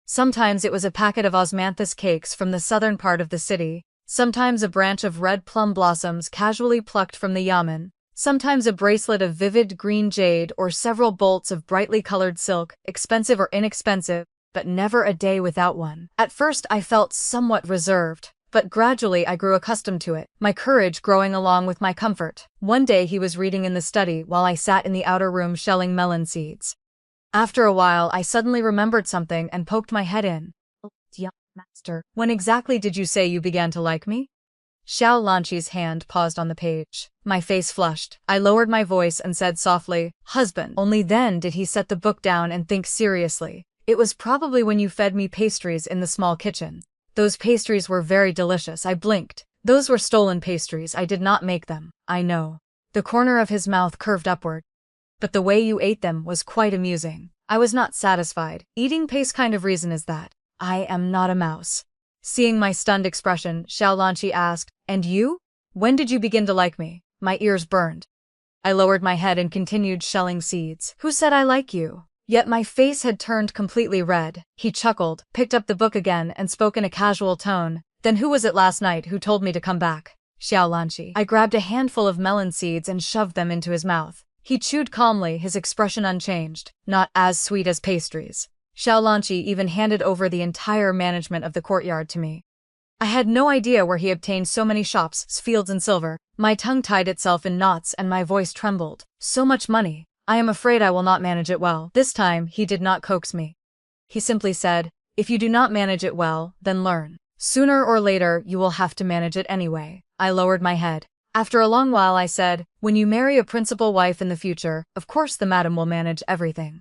Sometimes it was a packet of osmanthus cakes from the southern part of the city, sometimes a branch of red plum blossoms casually plucked from the yamen, sometimes a bracelet of vivid green jade or several bolts of brightly colored silk, expensive or inexpensive, but never a day without one. At first I felt somewhat reserved, but gradually I grew accustomed to it, my courage growing along with my comfort. One day he was reading in the study while I sat in the outer room shelling melon seeds. After a while I suddenly remembered something and poked my head in. Young master, when exactly did you say you began to like me? Xiao Lanqi's hand paused on the page. My face flushed. I lowered my voice and said softly, "Husband." Only then did he set the book down and think seriously. "It was probably when you fed me pastries in the small kitchen. Those pastries were very delicious." I blinked. "Those were stolen pastries. I did not make them." "I know." The corner of his mouth curved upward. "But the way you ate them was quite amusing." I was not satisfied. "Eating paste kind of reason is that? I am not a mouse." Seeing my stunned expression, Xiao Lanqi asked, "And you? When did you begin to like me?" My ears burned. I lowered my head and continued shelling seeds. "Who said I like you?" Yet my face had turned completely red. He chuckled, picked up the book again, and spoke in a casual tone. "Then who was it last night who told me to come back?" Xiao Lanqi. I grabbed a handful of melon seeds and shoved them into his mouth. He chewed calmly, his expression unchanged. "Not as sweet as pastries." Xiao Lanqi even handed over the entire management of the courtyard to me. I had no idea where he obtained so many shops, fields and silver. My tongue tied itself in knots and my voice trembled. "So much money. I am afraid I will not manage it well." This time, he did not coax me. He simply said, "If you do not manage it well, then learn. Sooner or later, you will have to manage it anyway." I lowered my head. After a long while I said, "When you marry a principal wife in the future, of course the madam will manage everything.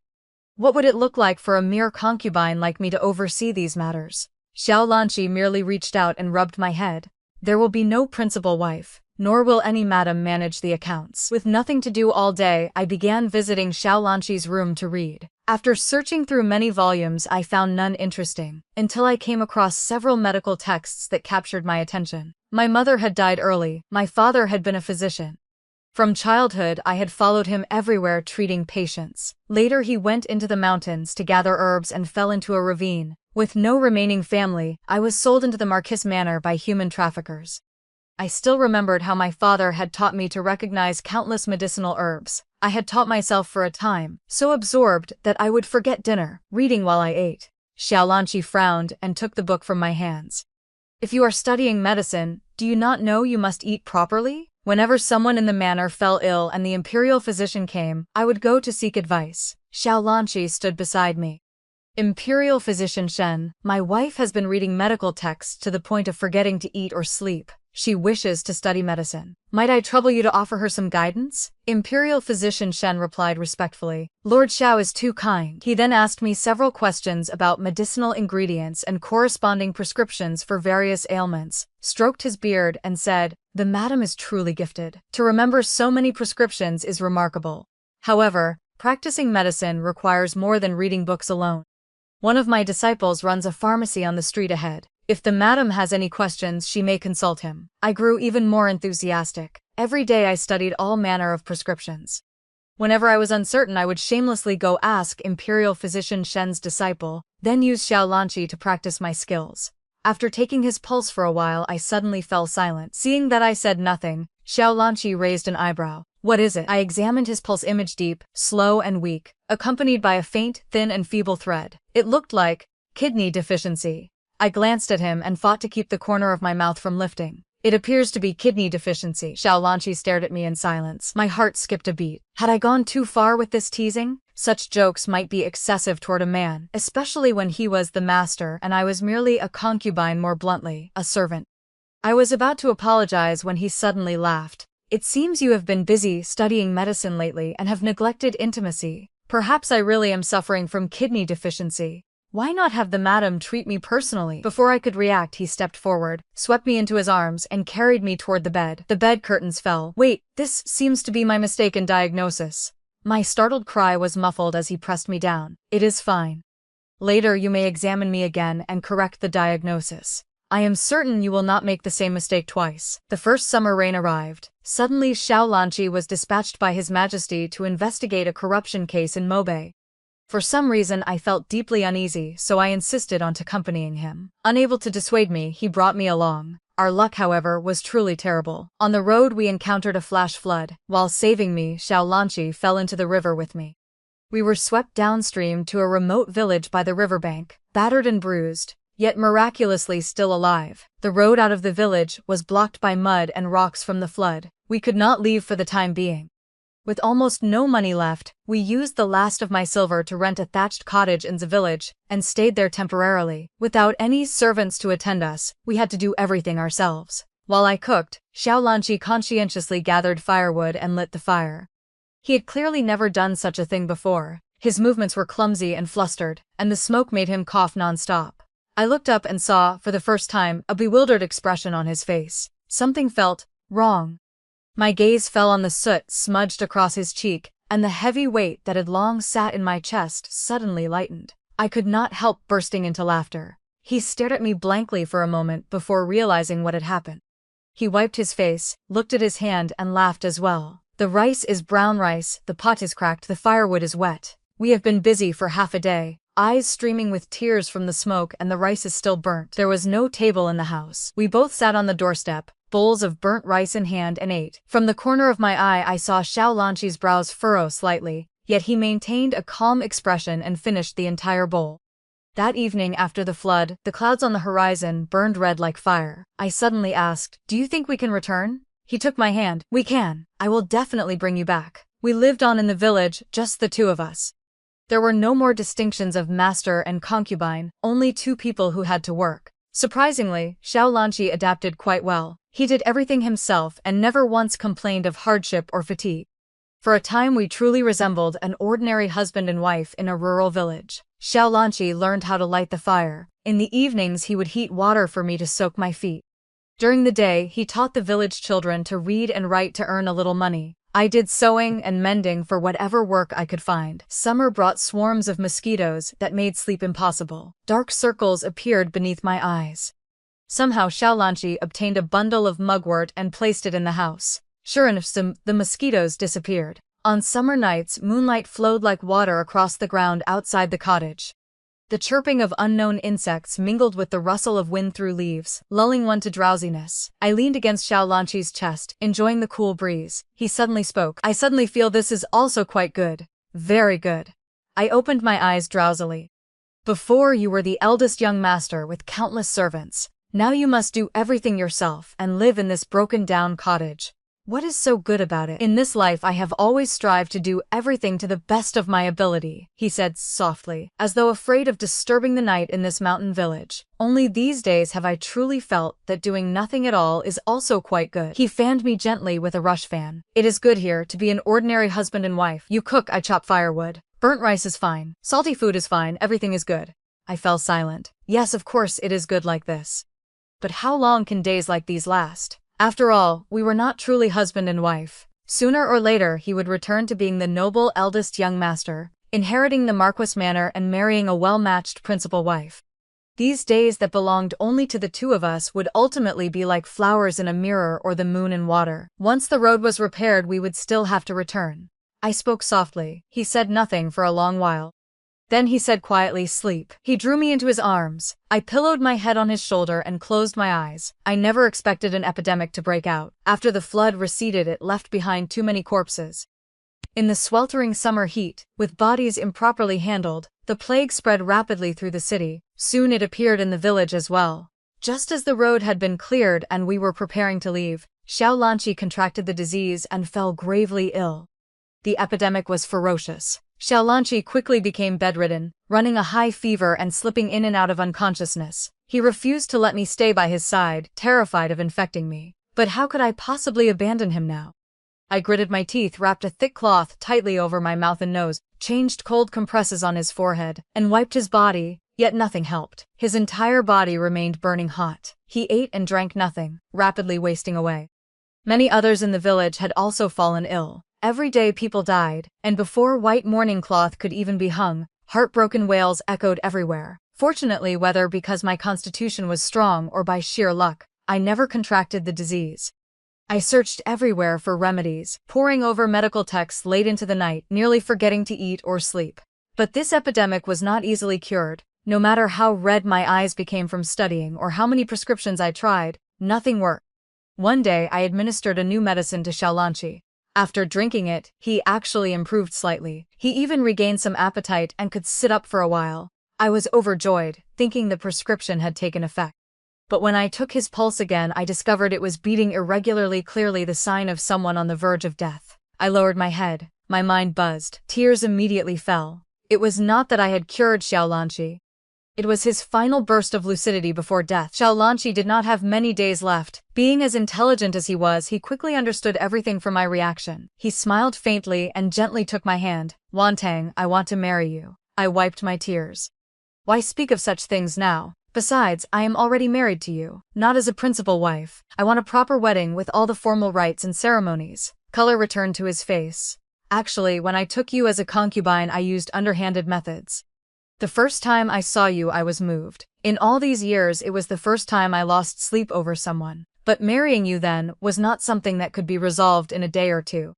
What would it look like for a mere concubine like me to oversee these matters?" Xiao Lanqi merely reached out and rubbed my head. "There will be no principal wife, nor will any madam manage the accounts." With nothing to do all day, I began visiting Xiao Lanqi's room to read. After searching through many volumes, I found none interesting, until I came across several medical texts that captured my attention. My mother had died early. My father had been a physician. From childhood, I had followed him everywhere treating patients. Later he went into the mountains to gather herbs and fell into a ravine. With no remaining family, I was sold into the Marquis Manor by human traffickers. I still remembered how my father had taught me to recognize countless medicinal herbs. I had taught myself for a time, so absorbed that I would forget dinner, reading while I ate. Xiao Lanqi frowned and took the book from my hands. "If you are studying medicine, do you not know you must eat properly?" Whenever someone in the manor fell ill and the imperial physician came, I would go to seek advice. Xiao Lanqi stood beside me. "Imperial physician Shen, my wife has been reading medical texts to the point of forgetting to eat or sleep. She wishes to study medicine. Might I trouble you to offer her some guidance?" Imperial physician Shen replied respectfully. "Lord Xiao is too kind." He then asked me several questions about medicinal ingredients and corresponding prescriptions for various ailments, stroked his beard and said, "The madam is truly gifted. To remember so many prescriptions is remarkable. However, practicing medicine requires more than reading books alone. One of my disciples runs a pharmacy on the street ahead. If the madam has any questions, she may consult him." I grew even more enthusiastic. Every day I studied all manner of prescriptions. Whenever I was uncertain, I would shamelessly go ask Imperial Physician Shen's disciple, then use Xiao Lanqi to practice my skills. After taking his pulse for a while, I suddenly fell silent. Seeing that I said nothing, Xiao Lanqi raised an eyebrow. "What is it?" I examined his pulse image deep, slow and weak, accompanied by a faint, thin and feeble thread. It looked like kidney deficiency. I glanced at him and fought to keep the corner of my mouth from lifting. "It appears to be kidney deficiency." Xiao Lanqi stared at me in silence. My heart skipped a beat. Had I gone too far with this teasing? Such jokes might be excessive toward a man, especially when he was the master and I was merely a concubine, more bluntly, a servant. I was about to apologize when he suddenly laughed. "It seems you have been busy studying medicine lately and have neglected intimacy. Perhaps I really am suffering from kidney deficiency. Why not have the madam treat me personally?" Before I could react, he stepped forward, swept me into his arms, and carried me toward the bed. The bed curtains fell. "Wait, this seems to be my mistaken diagnosis." My startled cry was muffled as he pressed me down. "It is fine. Later you may examine me again and correct the diagnosis. I am certain you will not make the same mistake twice." The first summer rain arrived. Suddenly Xiao Lanqi was dispatched by His Majesty to investigate a corruption case in Mobe. For some reason I felt deeply uneasy, so I insisted on accompanying him. Unable to dissuade me, he brought me along. Our luck, however, was truly terrible. On the road we encountered a flash flood. While saving me, Xiao Lanqi fell into the river with me. We were swept downstream to a remote village by the riverbank, battered and bruised, yet miraculously still alive. The road out of the village was blocked by mud and rocks from the flood. We could not leave for the time being. With almost no money left, we used the last of my silver to rent a thatched cottage in the village, and stayed there temporarily. Without any servants to attend us, we had to do everything ourselves. While I cooked, Xiaolanqi conscientiously gathered firewood and lit the fire. He had clearly never done such a thing before. His movements were clumsy and flustered, and the smoke made him cough non-stop. I looked up and saw, for the first time, a bewildered expression on his face. Something felt wrong. My gaze fell on the soot smudged across his cheek, and the heavy weight that had long sat in my chest suddenly lightened. I could not help bursting into laughter. He stared at me blankly for a moment before realizing what had happened. He wiped his face, looked at his hand, and laughed as well. The rice is brown rice, the pot is cracked, the firewood is wet. We have been busy for half a day, eyes streaming with tears from the smoke, and the rice is still burnt. There was no table in the house. We both sat on the doorstep, bowls of burnt rice in hand, and ate. From the corner of my eye I saw Xiaolanqi's brows furrow slightly, yet he maintained a calm expression and finished the entire bowl. That evening after the flood, the clouds on the horizon burned red like fire. I suddenly asked, "Do you think we can return?" He took my hand. "We can. I will definitely bring you back." We lived on in the village, just the two of us. There were no more distinctions of master and concubine, only two people who had to work. Surprisingly, Xiaolanqi adapted quite well. He did everything himself and never once complained of hardship or fatigue. For a time we truly resembled an ordinary husband and wife in a rural village. Xiaolanqi learned how to light the fire. In the evenings he would heat water for me to soak my feet. During the day he taught the village children to read and write to earn a little money. I did sewing and mending for whatever work I could find. Summer brought swarms of mosquitoes that made sleep impossible. Dark circles appeared beneath my eyes. Somehow Xiaolanqi obtained a bundle of mugwort and placed it in the house. Sure enough, the mosquitoes disappeared. On summer nights, moonlight flowed like water across the ground outside the cottage. The chirping of unknown insects mingled with the rustle of wind through leaves, lulling one to drowsiness. I leaned against Xiaolanqi's chest, enjoying the cool breeze. He suddenly spoke. "I suddenly feel this is also quite good. Very good." I opened my eyes drowsily. "Before you were the eldest young master with countless servants. Now you must do everything yourself and live in this broken-down cottage. What is so good about it? In this life I have always strived to do everything to the best of my ability," he said softly, as though afraid of disturbing the night in this mountain village. "Only these days have I truly felt that doing nothing at all is also quite good." He fanned me gently with a rush fan. "It is good here to be an ordinary husband and wife. You cook, I chop firewood. Burnt rice is fine. Salty food is fine, everything is good." I fell silent. Yes, of course it is good like this. But how long can days like these last? After all, we were not truly husband and wife. Sooner or later he would return to being the noble eldest young master, inheriting the Marquis manor and marrying a well-matched principal wife. These days that belonged only to the two of us would ultimately be like flowers in a mirror or the moon in water. Once the road was repaired we would still have to return. I spoke softly. He said nothing for a long while. Then he said quietly, "Sleep." He drew me into his arms. I pillowed my head on his shoulder and closed my eyes. I never expected an epidemic to break out. After the flood receded, it left behind too many corpses. In the sweltering summer heat, with bodies improperly handled, the plague spread rapidly through the city. Soon it appeared in the village as well. Just as the road had been cleared and we were preparing to leave, Xiaolanqi contracted the disease and fell gravely ill. The epidemic was ferocious. Xiaolanqi quickly became bedridden, running a high fever and slipping in and out of unconsciousness. He refused to let me stay by his side, terrified of infecting me. But how could I possibly abandon him now? I gritted my teeth, wrapped a thick cloth tightly over my mouth and nose, changed cold compresses on his forehead, and wiped his body, yet nothing helped. His entire body remained burning hot. He ate and drank nothing, rapidly wasting away. Many others in the village had also fallen ill. Every day people died, and before white mourning cloth could even be hung, heartbroken wails echoed everywhere. Fortunately, whether because my constitution was strong or by sheer luck, I never contracted the disease. I searched everywhere for remedies, poring over medical texts late into the night, nearly forgetting to eat or sleep. But this epidemic was not easily cured. No matter how red my eyes became from studying or how many prescriptions I tried, nothing worked. One day I administered a new medicine to Xiaolanqi. After drinking it, he actually improved slightly. He even regained some appetite and could sit up for a while. I was overjoyed, thinking the prescription had taken effect. But when I took his pulse again, I discovered it was beating irregularly, clearly the sign of someone on the verge of death. I lowered my head. My mind buzzed. Tears immediately fell. It was not that I had cured Xiaolanqi. It was his final burst of lucidity before death. Xiaolanqi did not have many days left. Being as intelligent as he was, he quickly understood everything from my reaction. He smiled faintly and gently took my hand. Wantang, I want to marry you. I wiped my tears. Why speak of such things now? Besides, I am already married to you. Not as a principal wife. I want a proper wedding with all the formal rites and ceremonies. Color returned to his face. Actually, when I took you as a concubine, I used underhanded methods. The first time I saw you, I was moved. In all these years, it was the first time I lost sleep over someone. But marrying you then was not something that could be resolved in a day or two.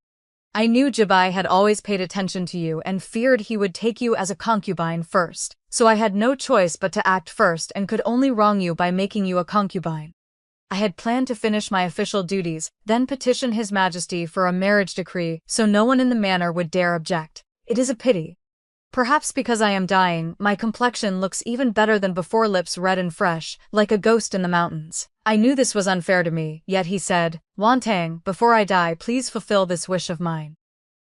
I knew Jibai had always paid attention to you and feared he would take you as a concubine first. So I had no choice but to act first and could only wrong you by making you a concubine. I had planned to finish my official duties, then petition His Majesty for a marriage decree so no one in the manor would dare object. It is a pity. Perhaps because I am dying, my complexion looks even better than before, lips red and fresh, like a ghost in the mountains. I knew this was unfair to me, yet he said, Wantang, before I die, please fulfill this wish of mine.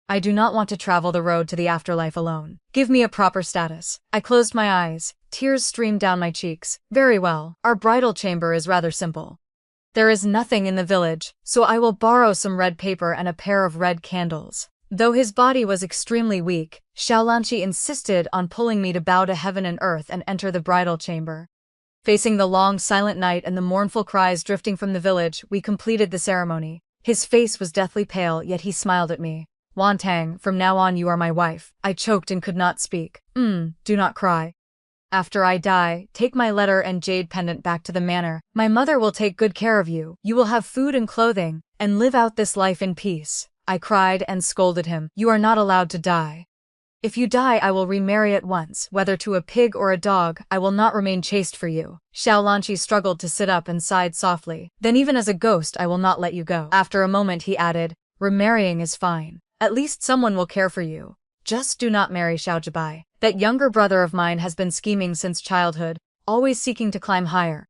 I do not want to travel the road to the afterlife alone. Give me a proper status. I closed my eyes. Tears streamed down my cheeks. Very well, our bridal chamber is rather simple. There is nothing in the village, so I will borrow some red paper and a pair of red candles. Though his body was extremely weak, Xiaolanqi insisted on pulling me to bow to heaven and earth and enter the bridal chamber. Facing the long, silent night and the mournful cries drifting from the village, we completed the ceremony. His face was deathly pale, yet he smiled at me. Wantang, from now on you are my wife. I choked and could not speak. Do not cry. After I die, take my letter and jade pendant back to the manor. My mother will take good care of you. You will have food and clothing, and live out this life in peace. I cried and scolded him. You are not allowed to die. If you die, I will remarry at once. Whether to a pig or a dog, I will not remain chaste for you. Xiaolanqi struggled to sit up and sighed softly. Then even as a ghost, I will not let you go. After a moment he added, remarrying is fine. At least someone will care for you. Just do not marry Xiaojibai. That younger brother of mine has been scheming since childhood, always seeking to climb higher.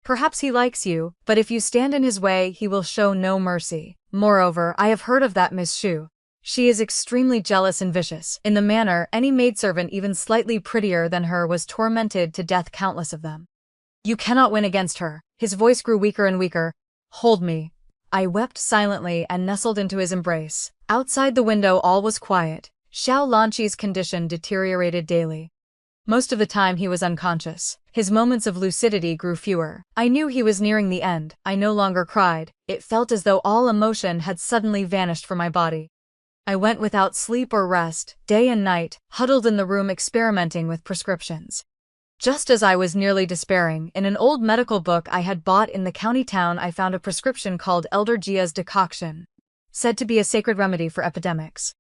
Perhaps he likes you, but if you stand in his way, he will show no mercy. Moreover, I have heard of that Miss Xu. She is extremely jealous and vicious. In the manor, any maidservant even slightly prettier than her was tormented to death, countless of them. You cannot win against her. His voice grew weaker and weaker. Hold me. I wept silently and nestled into his embrace. Outside the window all was quiet. Xiaolanqi's condition deteriorated daily. Most of the time he was unconscious. His moments of lucidity grew fewer. I knew he was nearing the end. I no longer cried. It felt as though all emotion had suddenly vanished from my body. I went without sleep or rest, day and night, huddled in the room experimenting with prescriptions. Just as I was nearly despairing, in an old medical book I had bought in the county town I found a prescription called Eldest decoction, said to be a sacred remedy for epidemics.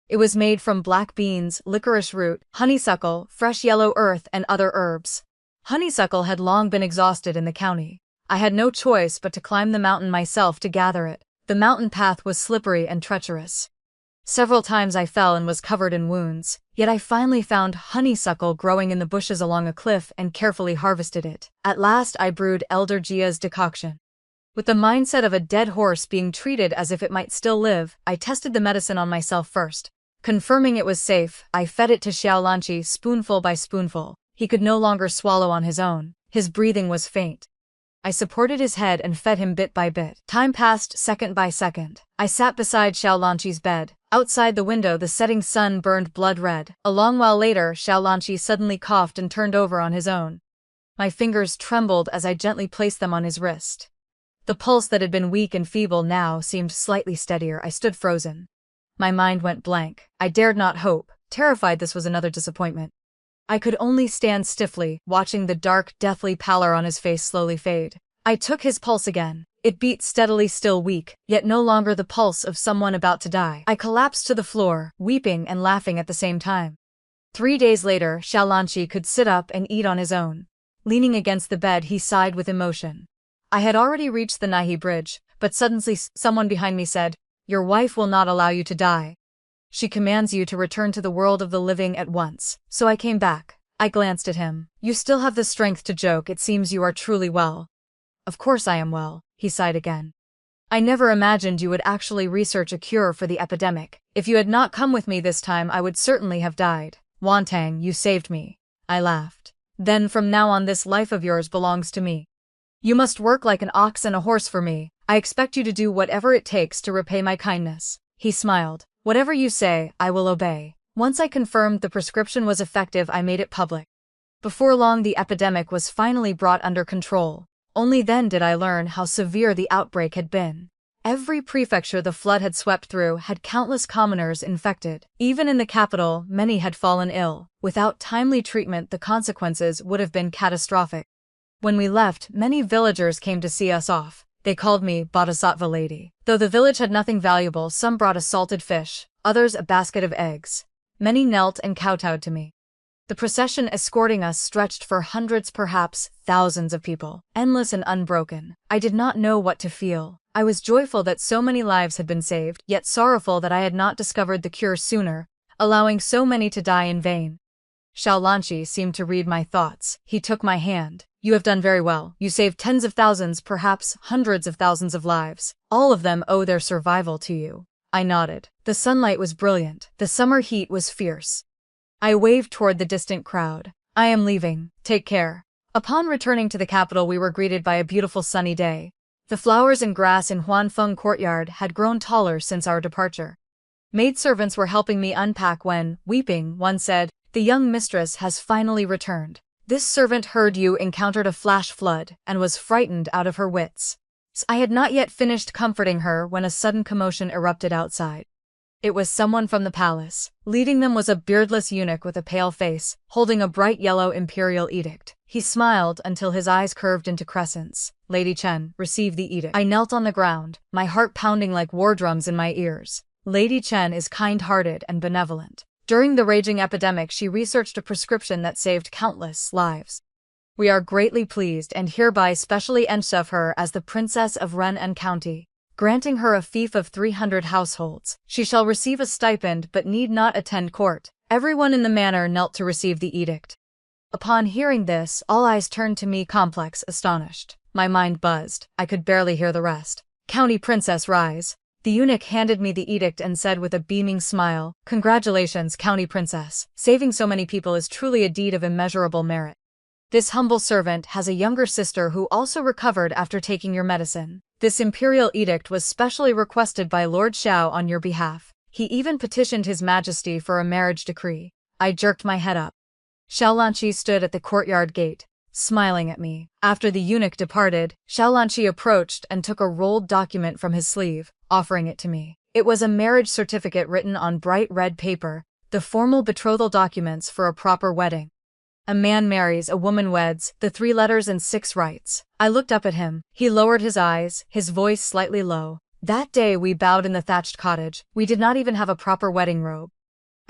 It was made from black beans, licorice root, honeysuckle, fresh yellow earth, and other herbs. Honeysuckle had long been exhausted in the county. I had no choice but to climb the mountain myself to gather it. The mountain path was slippery and treacherous. Several times I fell and was covered in wounds, yet I finally found honeysuckle growing in the bushes along a cliff and carefully harvested it. At last I brewed Eldest decoction. With the mindset of a dead horse being treated as if it might still live, I tested the medicine on myself first. Confirming it was safe, I fed it to Xiaolanqi spoonful by spoonful. He could no longer swallow on his own. His breathing was faint. I supported his head and fed him bit by bit. Time passed second by second. I sat beside Xiaolanqi's bed. Outside the window the setting sun burned blood red. A long while later, Xiaolanqi suddenly coughed and turned over on his own. My fingers trembled as I gently placed them on his wrist. The pulse that had been weak and feeble now seemed slightly steadier. I stood frozen. My mind went blank. I dared not hope, terrified this was another disappointment. I could only stand stiffly, watching the dark, deathly pallor on his face slowly fade. I took his pulse again. It beat steadily, still weak, yet no longer the pulse of someone about to die. I collapsed to the floor, weeping and laughing at the same time. 3 days later, Xiaolanqi could sit up and eat on his own. Leaning against the bed, he sighed with emotion. I had already reached the Nahi bridge, but suddenly someone behind me said, "Your wife will not allow you to die. She commands you to return to the world of the living at once." So I came back. I glanced at him. You still have the strength to joke. It seems you are truly well. Of course I am well, he sighed again. I never imagined you would actually research a cure for the epidemic. If you had not come with me this time, I would certainly have died. Wantang, you saved me. I laughed. Then from now on this life of yours belongs to me. You must work like an ox and a horse for me. I expect you to do whatever it takes to repay my kindness." He smiled. "Whatever you say, I will obey." Once I confirmed the prescription was effective, I made it public. Before long the epidemic was finally brought under control. Only then did I learn how severe the outbreak had been. Every prefecture the flood had swept through had countless commoners infected. Even in the capital, many had fallen ill. Without timely treatment, the consequences would have been catastrophic. When we left, many villagers came to see us off. They called me Bodhisattva Lady. Though the village had nothing valuable, some brought a salted fish, others a basket of eggs. Many knelt and kowtowed to me. The procession escorting us stretched for hundreds, perhaps thousands of people, endless and unbroken. I did not know what to feel. I was joyful that so many lives had been saved, yet sorrowful that I had not discovered the cure sooner, allowing so many to die in vain. Xiaolanqi seemed to read my thoughts. He took my hand. "You have done very well. You saved tens of thousands, perhaps hundreds of thousands of lives. All of them owe their survival to you." I nodded. The sunlight was brilliant. The summer heat was fierce. I waved toward the distant crowd. "I am leaving. Take care." Upon returning to the capital, we were greeted by a beautiful sunny day. The flowers and grass in Huanfeng courtyard had grown taller since our departure. Maidservants were helping me unpack when, weeping, one said, "The young mistress has finally returned. This servant heard you encountered a flash flood and was frightened out of her wits." I had not yet finished comforting her when a sudden commotion erupted outside. It was someone from the palace. Leading them was a beardless eunuch with a pale face, holding a bright yellow imperial edict. He smiled until his eyes curved into crescents. "Lady Chen, receive the edict." I knelt on the ground, my heart pounding like war drums in my ears. Lady Chen is kind-hearted and benevolent. During the raging epidemic, she researched a prescription that saved countless lives. We are greatly pleased and hereby specially enshove her as the Princess of Renan County, granting her a fief of 300 households. She shall receive a stipend but need not attend court. Everyone in the manor knelt to receive the edict. Upon hearing this, all eyes turned to me, complex, astonished. My mind buzzed. I could barely hear the rest. "County Princess, rise." The eunuch handed me the edict and said with a beaming smile, "Congratulations, County Princess. Saving so many people is truly a deed of immeasurable merit. This humble servant has a younger sister who also recovered after taking your medicine. This imperial edict was specially requested by Lord Xiao on your behalf. He even petitioned His Majesty for a marriage decree." I jerked my head up. Xiaolanqi stood at the courtyard gate, smiling at me. After the eunuch departed, Xiaolanqi approached and took a rolled document from his sleeve, offering it to me. It was a marriage certificate written on bright red paper, the formal betrothal documents for a proper wedding. A man marries, a woman weds, the 3 letters and 6 rights. I looked up at him. He lowered his eyes, his voice slightly low. "That day we bowed in the thatched cottage. We did not even have a proper wedding robe.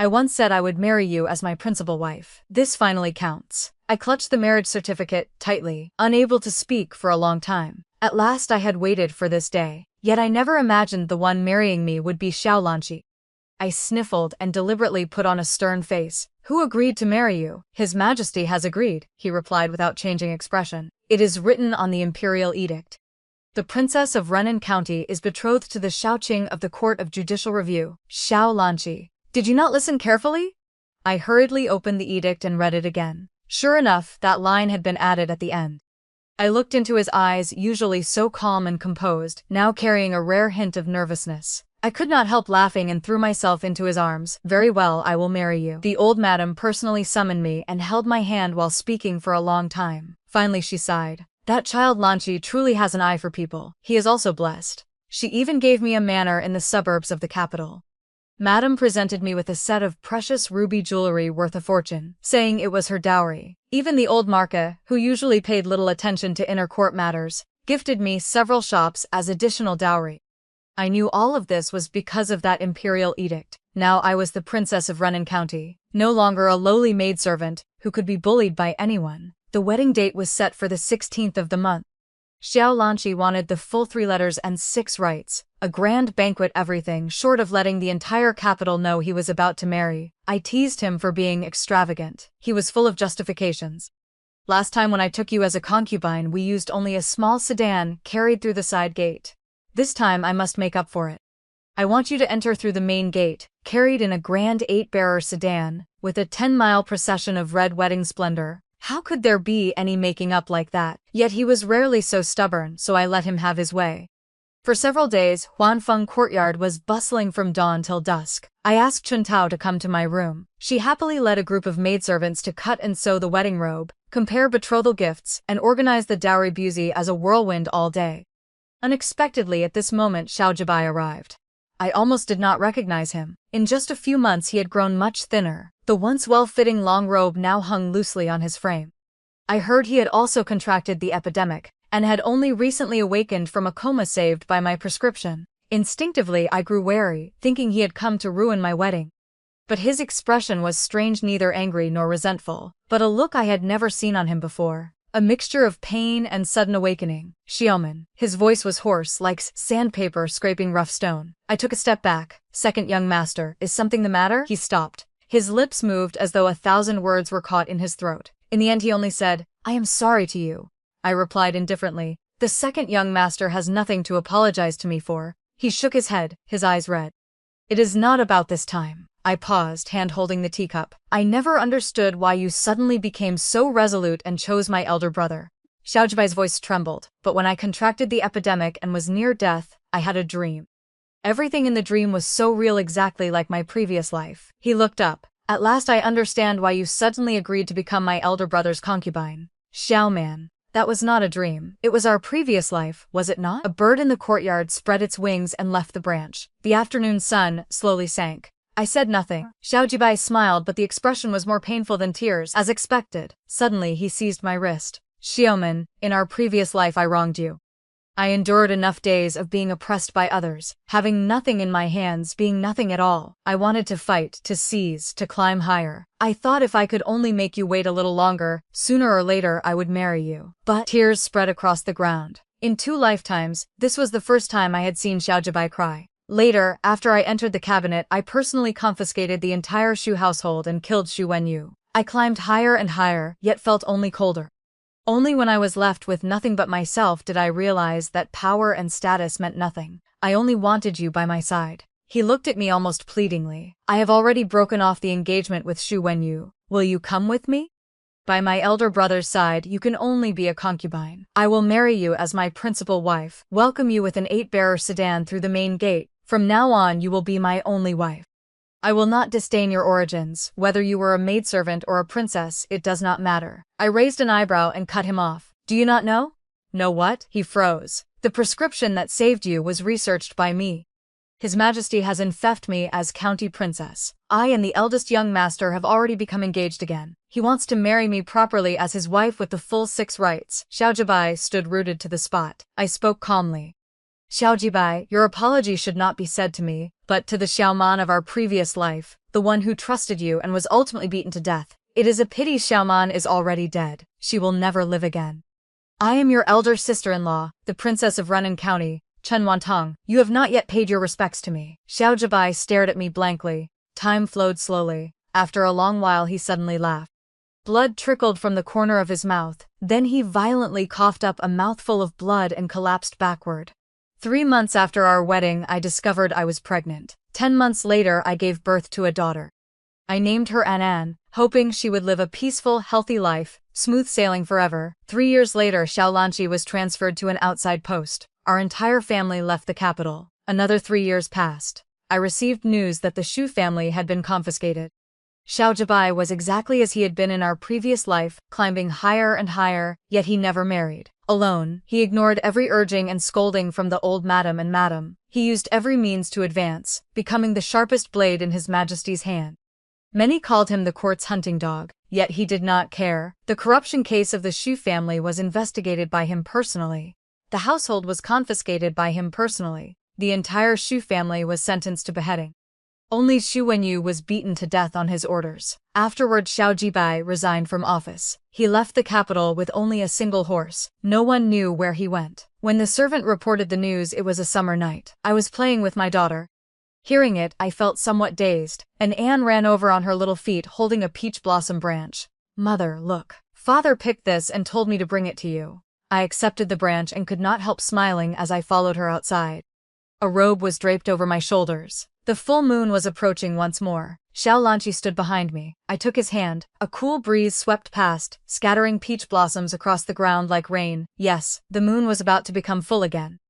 I once said I would marry you as my principal wife. This finally counts." I clutched the marriage certificate tightly, unable to speak for a long time. At last I had waited for this day. Yet I never imagined the one marrying me would be Xiaolanqi. I sniffled and deliberately put on a stern face. "Who agreed to marry you?" "His Majesty has agreed," he replied without changing expression. "It is written on the imperial edict. The Princess of Renan County is betrothed to the Shaoqing of the Court of Judicial Review, Xiaolanqi." Did you not listen carefully? I hurriedly opened the edict and read it again. Sure enough, that line had been added at the end. I looked into his eyes, usually so calm and composed, now carrying a rare hint of nervousness. I could not help laughing and threw myself into his arms. "Very well, I will marry you." The old madam personally summoned me and held my hand while speaking for a long time. Finally she sighed. "That child Lanqi truly has an eye for people. He is also blessed." She even gave me a manor in the suburbs of the capital. Madam presented me with a set of precious ruby jewelry worth a fortune, saying it was her dowry. Even the old Marca, who usually paid little attention to inner court matters, gifted me several shops as additional dowry. I knew all of this was because of that imperial edict. Now I was the Princess of Renan County, no longer a lowly maidservant who could be bullied by anyone. The wedding date was set for the 16th of the month. Xiaolanqi wanted the full 3 letters and 6 rights, a grand banquet, everything short of letting the entire capital know he was about to marry. I teased him for being extravagant. He was full of justifications. "Last time when I took you as a concubine, we used only a small sedan carried through the side gate. This time I must make up for it. I want you to enter through the main gate, carried in a grand 8-bearer sedan, with a 10-mile procession of red wedding splendor. How could there be any making up like that? Yet he was rarely so stubborn, so I let him have his way. For several days, Huanfeng courtyard was bustling from dawn till dusk. I asked Chuntao to come to my room. She happily led a group of maidservants to cut and sew the wedding robe, compare betrothal gifts, and organize the dowry busy as a whirlwind all day. Unexpectedly at this moment Xiao Jibai arrived. I almost did not recognize him. In just a few months he had grown much thinner. The once well-fitting long robe now hung loosely on his frame. I heard he had also contracted the epidemic, and had only recently awakened from a coma saved by my prescription. Instinctively I grew wary, thinking he had come to ruin my wedding. But his expression was strange, neither angry nor resentful, but a look I had never seen on him before. A mixture of pain and sudden awakening. Xiaoman. His voice was hoarse, like sandpaper scraping rough stone. I took a step back. Second young master, is something the matter? He stopped. His lips moved as though 1,000 words were caught in his throat. In the end he only said, "I am sorry to you." I replied indifferently. The second young master has nothing to apologize to me for. He shook his head, his eyes red. It is not about this time. I paused, hand-holding the teacup. I never understood why you suddenly became so resolute and chose my elder brother. Xiao Jibai's voice trembled, but when I contracted the epidemic and was near death, I had a dream. Everything in the dream was so real, exactly like my previous life. He looked up. At last I understand why you suddenly agreed to become my elder brother's concubine. Xiaoman. That was not a dream. It was our previous life, was it not? A bird in the courtyard spread its wings and left the branch. The afternoon sun slowly sank. I said nothing. Xiao Jibai smiled, but the expression was more painful than tears, as expected. Suddenly he seized my wrist. Xiaoman, in our previous life I wronged you. I endured enough days of being oppressed by others, having nothing in my hands, being nothing at all. I wanted to fight, to seize, to climb higher. I thought if I could only make you wait a little longer, sooner or later I would marry you. But tears spread across the ground. In 2 lifetimes, this was the first time I had seen Xiao Jibai cry. Later, after I entered the cabinet, I personally confiscated the entire Shu household and killed Xu Wenyu. I climbed higher and higher, yet felt only colder. Only when I was left with nothing but myself did I realize that power and status meant nothing. I only wanted you by my side. He looked at me almost pleadingly. I have already broken off the engagement with Xu Wenyu. Will you come with me? By my elder brother's side, you can only be a concubine. I will marry you as my principal wife, welcome you with an 8-bearer sedan through the main gate. From now on you will be my only wife. I will not disdain your origins, whether you were a maidservant or a princess, it does not matter. I raised an eyebrow and cut him off. Do you not know? Know what? He froze. The prescription that saved you was researched by me. His Majesty has infeft me as county princess. I and the eldest young master have already become engaged again. He wants to marry me properly as his wife with the full 6 rights. Xiao Jibai stood rooted to the spot. I spoke calmly. Xiao Jibai, your apology should not be said to me, but to the Xiaoman of our previous life, the one who trusted you and was ultimately beaten to death. It is a pity Xiaoman is already dead. She will never live again. I am your elder sister-in-law, the princess of Renan County, Chen Wantong. You have not yet paid your respects to me. Xiao Jibai stared at me blankly. Time flowed slowly. After a long while he suddenly laughed. Blood trickled from the corner of his mouth. Then he violently coughed up a mouthful of blood and collapsed backward. 3 months after our wedding, I discovered I was pregnant. 10 months later, I gave birth to a daughter. I named her Anan, hoping she would live a peaceful, healthy life, smooth sailing forever. 3 years later, Xiao Lanqi was transferred to an outside post. Our entire family left the capital. Another 3 years passed. I received news that the Shu family had been confiscated. Xiao Jibai was exactly as he had been in our previous life, climbing higher and higher, yet he never married. Alone, he ignored every urging and scolding from the old madam and madam. He used every means to advance, becoming the sharpest blade in his Majesty's hand. Many called him the court's hunting dog, yet he did not care. The corruption case of the Shu family was investigated by him personally. The household was confiscated by him personally. The entire Shu family was sentenced to beheading. Only Xu Wenyu was beaten to death on his orders. Afterward, Xiao Jibai resigned from office. He left the capital with only a single horse. No one knew where he went. When the servant reported the news, it was a summer night. I was playing with my daughter. Hearing it, I felt somewhat dazed, and Anne ran over on her little feet holding a peach blossom branch. Mother, look. Father picked this and told me to bring it to you. I accepted the branch and could not help smiling as I followed her outside. A robe was draped over my shoulders. The full moon was approaching once more. Xiao Lanqi stood behind me. I took his hand. A cool breeze swept past, scattering peach blossoms across the ground like rain. Yes, the moon was about to become full again.